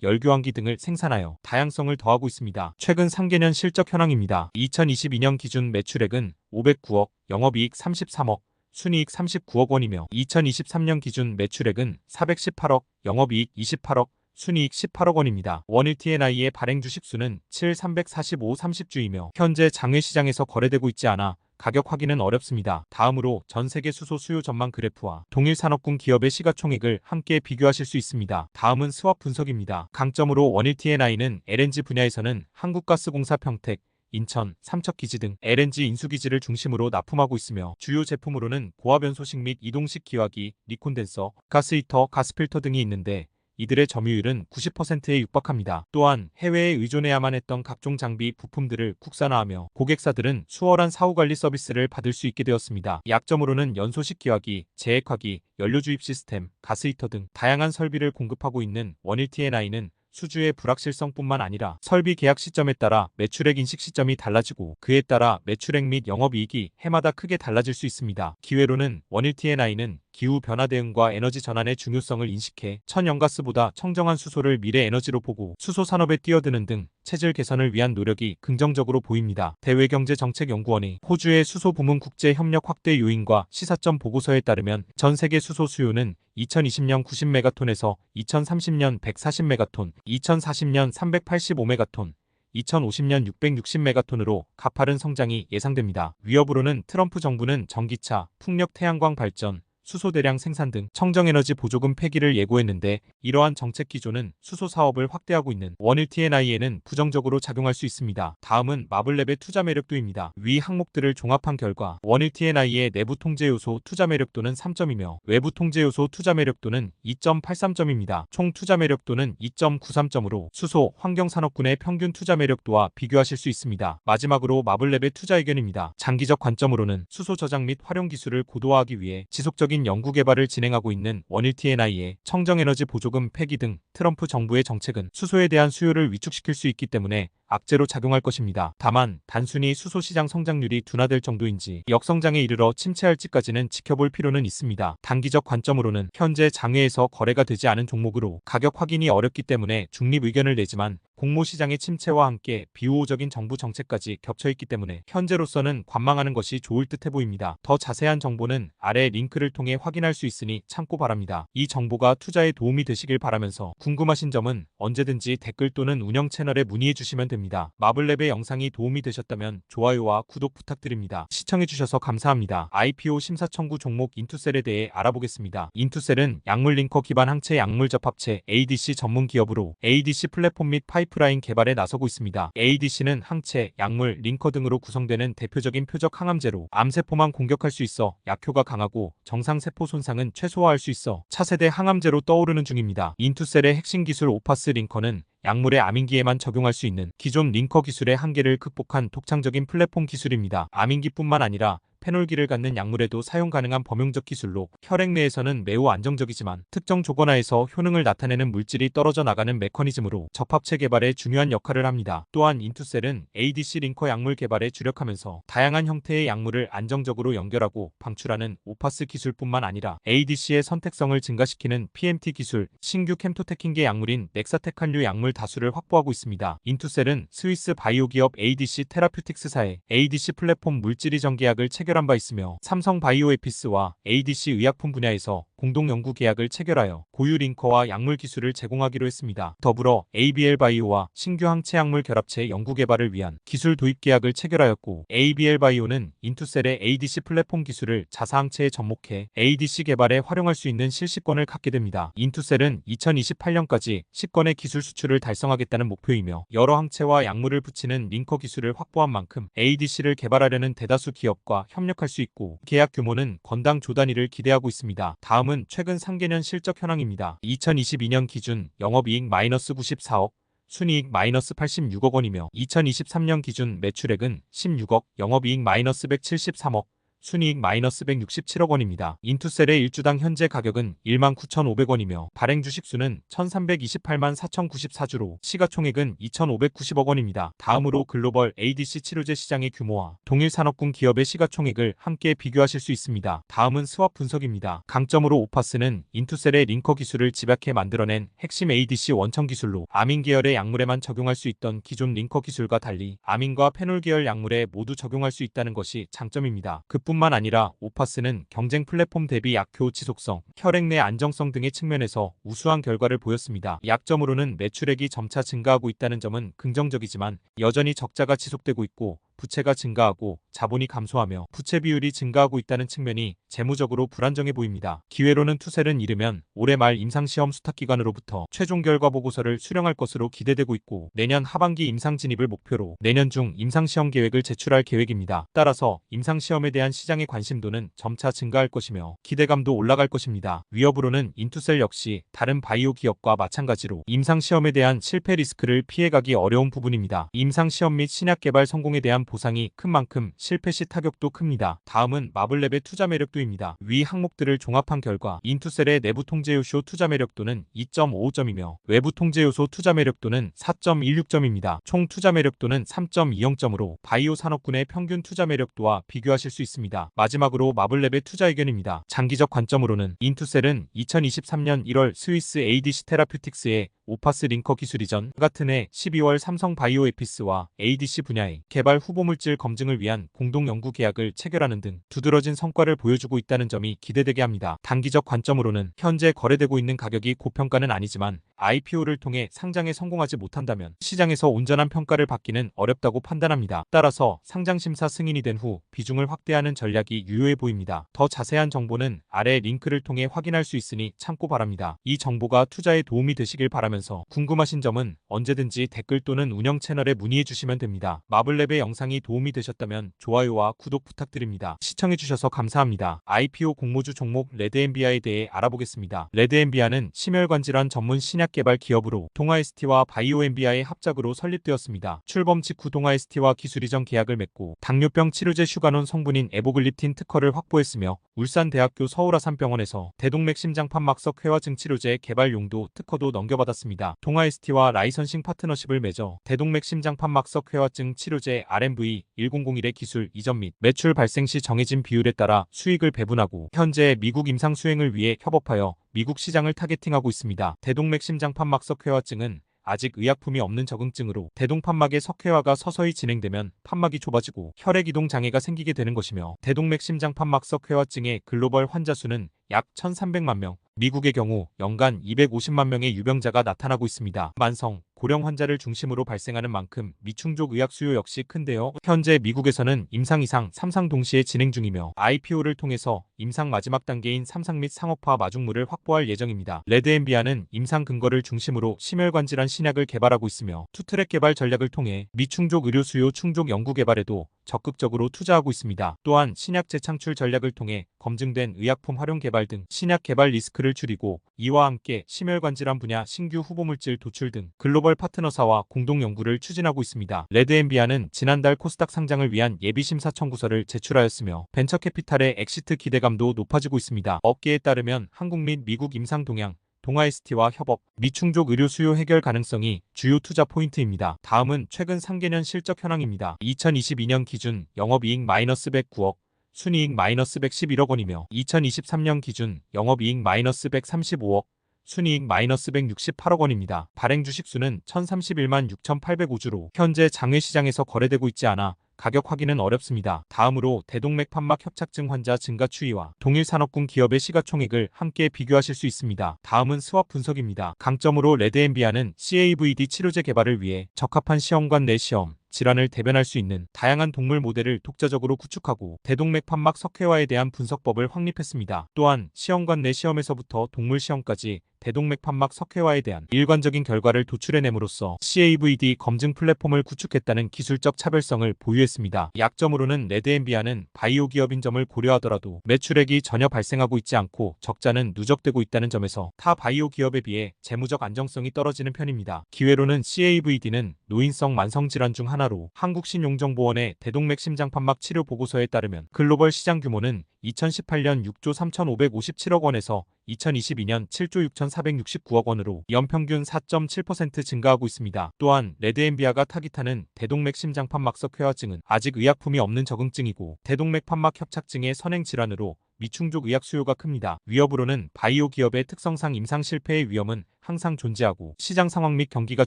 열교환기 등을 생산하여 다양성을 더하고 있습니다. 최근 3개년 실적 현황입니다. 2022년 기준 매출액은 509억, 영업이익 33억, 순이익 39억 원이며 2023년 기준 매출액은 418억, 영업이익 28억, 순이익 18억 원입니다. 원일TNI의 발행 주식수는 7,345 30주이며 현재 장외시장에서 거래되고 있지 않아 가격 확인은 어렵습니다. 다음으로 전 세계 수소 수요 전망 그래프와 동일 산업군 기업의 시가총액을 함께 비교하실 수 있습니다. 다음은 스왑 분석입니다. 강점으로 원일TNI는 LNG 분야에서는 한국가스공사 평택, 인천, 삼척기지 등 LNG 인수기지를 중심으로 납품하고 있으며, 주요 제품으로는 고압연소식 및 이동식 기화기, 리콘덴서, 가스 히터, 가스필터 등이 있는데, 이들의 점유율은 90%에 육박합니다. 또한 해외에 의존해야만 했던 각종 장비, 부품들을 국산화하며 고객사들은 수월한 사후관리 서비스를 받을 수 있게 되었습니다. 약점으로는 연소식 기화기, 재액화기, 연료 주입 시스템, 가스 히터 등 다양한 설비를 공급하고 있는 원일TNI는 수주의 불확실성뿐만 아니라 설비 계약 시점에 따라 매출액 인식 시점이 달라지고, 그에 따라 매출액 및 영업이익이 해마다 크게 달라질 수 있습니다. 기회로는 원일TNI는 기후변화 대응과 에너지 전환의 중요성을 인식해 천연가스보다 청정한 수소를 미래 에너지로 보고 수소 산업에 뛰어드는 등 체질 개선을 위한 노력이 긍정적으로 보입니다. 대외경제정책연구원의 호주의 수소 부문 국제 협력 확대 요인과 시사점 보고서에 따르면 전 세계 수소 수요는 2020년 90메가톤에서 2030년 140메가톤, 2040년 385메가톤, 2050년 660메가톤으로 가파른 성장이 예상됩니다. 위협으로는 트럼프 정부는 전기차, 풍력 태양광 발전, 수소 대량 생산 등 청정에너지 보조금 폐기를 예고했는데, 이러한 정책 기조는 수소 사업을 확대하고 있는 원일TNI에는 부정적으로 작용할 수 있습니다. 다음은 마블랩의 투자 매력도입니다. 위 항목들을 종합한 결과 원일TNI의 내부 통제 요소 투자 매력도는 3점이며 외부 통제 요소 투자 매력도는 2.83점입니다. 총 투자 매력도는 2.93점으로 수소, 환경산업군의 평균 투자 매력도와 비교하실 수 있습니다. 마지막으로 마블랩의 투자 의견입니다. 장기적 관점으로는 수소 저장 및 활용 기술을 고도화하기 위해 지속적인 연구 개발을 진행하고 있는 원일TNI의 청정에너지 보조금 폐기 등 트럼프 정부의 정책은 수소에 대한 수요를 위축시킬 수 있기 때문에 악재로 작용할 것입니다. 다만 단순히 수소 시장 성장률이 둔화될 정도인지 역성장에 이르러 침체할지까지는 지켜볼 필요는 있습니다. 단기적 관점으로는 현재 장외에서 거래가 되지 않은 종목으로 가격 확인이 어렵기 때문에 중립 의견을 내지만, 공모시장의 침체와 함께 비우호적인 정부 정책까지 겹쳐있기 때문에 현재로서는 관망하는 것이 좋을 듯해 보입니다. 더 자세한 정보는 아래 링크를 통해 확인할 수 있으니 참고 바랍니다. 이 정보가 투자에 도움이 되시길 바라면서 궁금하신 점은 언제든지 댓글 또는 운영 채널에 문의해 주시면 됩니다. 마블랩의 영상이 도움이 되셨다면 좋아요와 구독 부탁드립니다. 시청해주셔서 감사합니다. IPO 심사 청구 종목 인투셀에 대해 알아보겠습니다. 인투셀은 약물 링커 기반 항체 약물 접합체 ADC 전문 기업으로 ADC 플랫폼 및 파이프라인 개발에 나서고 있습니다. ADC는 항체, 약물, 링커 등으로 구성되는 대표적인 표적 항암제로 암세포만 공격할 수 있어 약효가 강하고 정상세포 손상은 최소화할 수 있어 차세대 항암제로 떠오르는 중입니다. 인투셀의 핵심 기술 오파스 링커는 약물의 아민기에만 적용할 수 있는 기존 링커 기술의 한계를 극복한 독창적인 플랫폼 기술입니다. 아민기뿐만 아니라 페놀기를 갖는 약물에도 사용 가능한 범용적 기술로 혈액 내에서는 매우 안정적이지만 특정 조건하에서 효능을 나타내는 물질이 떨어져 나가는 메커니즘으로 접합체 개발에 중요한 역할을 합니다. 또한 인투셀은 ADC 링커 약물 개발에 주력하면서 다양한 형태의 약물을 안정적으로 연결하고 방출하는 오파스 기술뿐만 아니라 ADC의 선택성을 증가시키는 PMT 기술, 신규 캠토테킨계 약물인 넥사테칸류 약물 다수를 확보하고 있습니다. 인투셀은 스위스 바이오 기업 ADC 테라퓨틱스사의 ADC 플랫폼 물질이 전계약을 체결한 바 있으며 삼성 바이오에피스와 ADC 의약품 분야에서 공동 연구 계약을 체결하여 고유 링커와 약물 기술을 제공하기로 했습니다. 더불어 ABL 바이오와 신규 항체 약물 결합체 연구 개발을 위한 기술 도입 계약을 체결하였고 ABL 바이오는 인투셀의 ADC 플랫폼 기술을 자사항체에 접목해 ADC 개발에 활용할 수 있는 실시권을 갖게 됩니다. 인투셀은 2028년까지 10건의 기술 수출을 달성하겠다는 목표이며 여러 항체와 약물을 붙이는 링커 기술을 확보한 만큼 ADC를 개발하려는 대다수 기업과 협력할 수 있고 계약 규모는 건당 조 단위를 기대하고 있습니다. 다음은 최근 3개년 실적 현황입니다. 2022년 기준 영업이익 마이너스 94억, 순이익 마이너스 86억 원이며 2023년 기준 매출액은 16억, 영업이익 마이너스 173억, 순이익 마이너스 167억 원입니다. 인투셀의 1주당 현재 가격은 19,500원이며 발행 주식수는 1,328만 4,094주로 시가총액은 2,590억 원입니다. 다음으로 글로벌 ADC 치료제 시장의 규모와 동일 산업군 기업의 시가총액을 함께 비교하실 수 있습니다. 다음은 스왑 분석입니다. 강점으로 오파스는 인투셀의 링커 기술을 집약해 만들어낸 핵심 ADC 원천 기술로 아민 계열의 약물에만 적용할 수 있던 기존 링커 기술과 달리 아민과 페놀 계열 약물에 모두 적용할 수 있다는 것이 장점입니다. 뿐만 아니라 오파스는 경쟁 플랫폼 대비 약효 지속성, 혈액 내 안정성 등의 측면에서 우수한 결과를 보였습니다. 약점으로는 매출액이 점차 증가하고 있다는 점은 긍정적이지만 여전히 적자가 지속되고 있고 부채가 증가하고 자본이 감소하며 부채 비율이 증가하고 있다는 측면이 재무적으로 불안정해 보입니다. 기회로는 투셀은 이르면 올해 말 임상시험 수탁기관으로부터 최종 결과 보고서를 수령할 것으로 기대되고 있고 내년 하반기 임상 진입을 목표로 내년 중 임상시험 계획을 제출할 계획입니다. 따라서 임상시험에 대한 시장의 관심도는 점차 증가할 것이며 기대감도 올라갈 것입니다. 위협으로는 인투셀 역시 다른 바이오 기업과 마찬가지로 임상시험에 대한 실패 리스크를 피해가기 어려운 부분입니다. 임상시험 및 신약 개발 성공에 대한 보상이 큰 만큼 실패 시 타격도 큽니다. 다음은 마블랩의 투자 매력도입니다. 위 항목들을 종합한 결과 인투셀의 내부 통제 요소 투자 매력도는 2.55점이며 외부 통제 요소 투자 매력도는 4.16점입니다. 총 투자 매력도는 3.20점으로 바이오 산업군의 평균 투자 매력도와 비교하실 수 있습니다. 마지막으로 마블랩의 투자 의견입니다. 장기적 관점으로는 인투셀은 2023년 1월 스위스 ADC 테라퓨틱스의 오파스 링커 기술 이전 같은 해 12월 삼성 바이오에피스와 ADC 분야의 개발 후보물질 검증을 위한 공동 연구 계약을 체결하는 등 두드러진 성과를 보여주고 있다는 점이 기대되게 합니다. 단기적 관점으로는 현재 거래되고 있는 가격이 고평가는 아니지만 IPO를 통해 상장에 성공하지 못한다면 시장에서 온전한 평가를 받기는 어렵다고 판단합니다. 따라서 상장심사 승인이 된 후 비중을 확대하는 전략이 유효해 보입니다. 더 자세한 정보는 아래 링크를 통해 확인할 수 있으니 참고 바랍니다. 이 정보가 투자에 도움이 되시길 바라면서 궁금하신 점은 언제든지 댓글 또는 운영 채널에 문의해 주시면 됩니다. 마블랩의 영상이 도움이 되셨다면 좋아요와 구독 부탁드립니다. 시청해주셔서 감사합니다. IPO 공모주 종목 레드엔비아에 대해 알아보겠습니다. 레드엔비아는 심혈관 질환 전문 신약 개발 기업으로 동아에스티와 바이오엔비아의 합작으로 설립되었습니다. 출범 직후 동아에스티와 기술 이전 계약을 맺고 당뇨병 치료제 슈가논 성분인 에보글리틴 특허를 확보했으며 울산대학교 서울아산병원에서 대동맥 심장판막석 회화증 치료제 개발 용도 특허도 넘겨받았습니다. 동아에스티와 라이선싱 파트너십을 맺어 대동맥 심장판막석 회화증 치료제 RMV-1001의 기술 이전 및 매출 발생 시 정해진 비율에 따라 수익을 배분하고 현재 미국 임상 수행을 위해 협업하여 미국 시장을 타겟팅하고 있습니다. 대동맥 심장판막석 회화증은 아직 의약품이 없는 적응증으로 대동판막의 석회화가 서서히 진행되면 판막이 좁아지고 혈액이동 장애가 생기게 되는 것이며 대동맥 심장판막석 회화증의 글로벌 환자 수는 약 1,300만 명, 미국의 경우 연간 250만 명의 유병자가 나타나고 있습니다. 만성, 고령 환자를 중심으로 발생하는 만큼 미충족 의학 수요 역시 큰데요. 현재 미국에서는 임상 2상, 3상 동시에 진행 중이며 IPO를 통해서 임상 마지막 단계인 3상 및 상업화 마중물을 확보할 예정입니다. 레드엔비아는 임상 근거를 중심으로 심혈관 질환 신약을 개발하고 있으며 투트랙 개발 전략을 통해 미충족 의료 수요 충족 연구 개발에도 적극적으로 투자하고 있습니다. 또한 신약 재창출 전략을 통해 검증된 의약품 활용 개발 등 신약 개발 리스크를 줄이고 이와 함께 심혈관 질환 분야 신규 후보물질 도출 등 글로벌 글로벌 파트너사와 공동 연구를 추진하고 있습니다. 레드엔비아는 지난달 코스닥 상장을 위한 예비 심사 청구서를 제출하였으며 벤처캐피탈의 엑시트 기대감도 높아지고 있습니다. 업계에 따르면 한국 및 미국 임상 동향, 동아ST와 협업, 미충족 의료 수요 해결 가능성이 주요 투자 포인트입니다. 다음은 최근 상계년 실적 현황입니다. 2022년 기준 영업이익 마이너스 109억, 순이익 마이너스 111억 원이며 2023년 기준 영업이익 마이너스 135억, 순이익 마이너스 168억 원입니다. 발행 주식수는 1031만 6,805주로 현재 장외시장에서 거래되고 있지 않아 가격 확인은 어렵습니다. 다음으로 대동맥 판막 협착증 환자 증가 추이와 동일산업군 기업의 시가총액을 함께 비교하실 수 있습니다. 다음은 스왑 분석입니다. 강점으로 레드엔비아는 CAVD 치료제 개발을 위해 적합한 시험관 내 시험, 질환을 대변할 수 있는 다양한 동물 모델을 독자적으로 구축하고 대동맥 판막 석회화에 대한 분석법을 확립했습니다. 또한 시험관 내 시험에서부터 동물 시험까지 대동맥 판막 석회화에 대한 일관적인 결과를 도출해냄으로써 CAVD 검증 플랫폼을 구축했다는 기술적 차별성을 보유했습니다. 약점으로는 레드엔비아는 바이오 기업인 점을 고려하더라도 매출액이 전혀 발생하고 있지 않고 적자는 누적되고 있다는 점에서 타 바이오 기업에 비해 재무적 안정성이 떨어지는 편입니다. 기회로는 CAVD는 노인성 만성질환 중 하나로 한국신용정보원의 대동맥 심장판막 치료 보고서에 따르면 글로벌 시장 규모는 2018년 6조 3,557억 원에서 2022년 7조 6,469억 원으로 연평균 4.7% 증가하고 있습니다. 또한 레드엔비아가 타깃하는 대동맥 심장판막석회화증은 아직 의약품이 없는 적응증이고 대동맥 판막 협착증의 선행 질환으로 미충족 의학 수요가 큽니다. 위협으로는 바이오 기업의 특성상 임상 실패의 위험은 항상 존재하고 시장 상황 및 경기가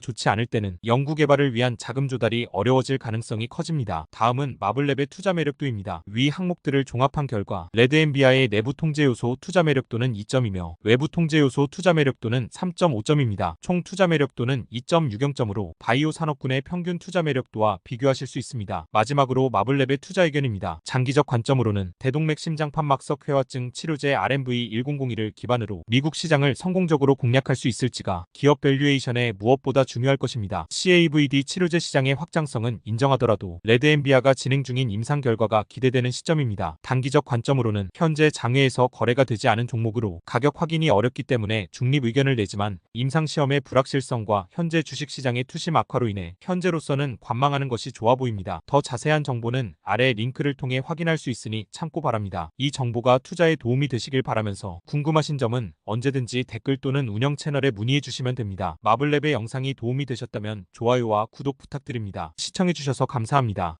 좋지 않을 때는 연구 개발을 위한 자금 조달이 어려워질 가능성이 커집니다. 다음은 마블랩의 투자 매력도입니다. 위 항목들을 종합한 결과 레드엔비아의 내부 통제 요소 투자 매력도는 2점이며 외부 통제 요소 투자 매력도는 3.5점입니다. 총 투자 매력도는 2.60점으로 바이오 산업군의 평균 투자 매력도와 비교하실 수 있습니다. 마지막으로 마블랩의 투자 의견입니다. 장기적 관점으로는 대동맥 심장 판막석 회화증 치료제 RMV1001을 기반으로 미국 시장을 성공적으로 공략할 수 있을지가 기업 밸류에이션에 무엇보다 중요할 것입니다. CAVD 치료제 시장의 확장성은 인정하더라도 레드엔비아가 진행 중인 임상 결과가 기대되는 시점입니다. 단기적 관점으로는 현재 장외에서 거래가 되지 않은 종목으로 가격 확인이 어렵기 때문에 중립 의견을 내지만 임상시험의 불확실성과 현재 주식시장의 투심 악화로 인해 현재로서는 관망하는 것이 좋아 보입니다. 더 자세한 정보는 아래 링크를 통해 확인할 수 있으니 참고 바랍니다. 이 정보가 투자에 도움이 되시길 바라면서 궁금하신 점은 언제든지 댓글 또는 운영 채널에 문의해 주시면 됩니다. 마블랩의 영상이 도움이 되셨다면 좋아요와 구독 부탁드립니다. 시청해주셔서 감사합니다.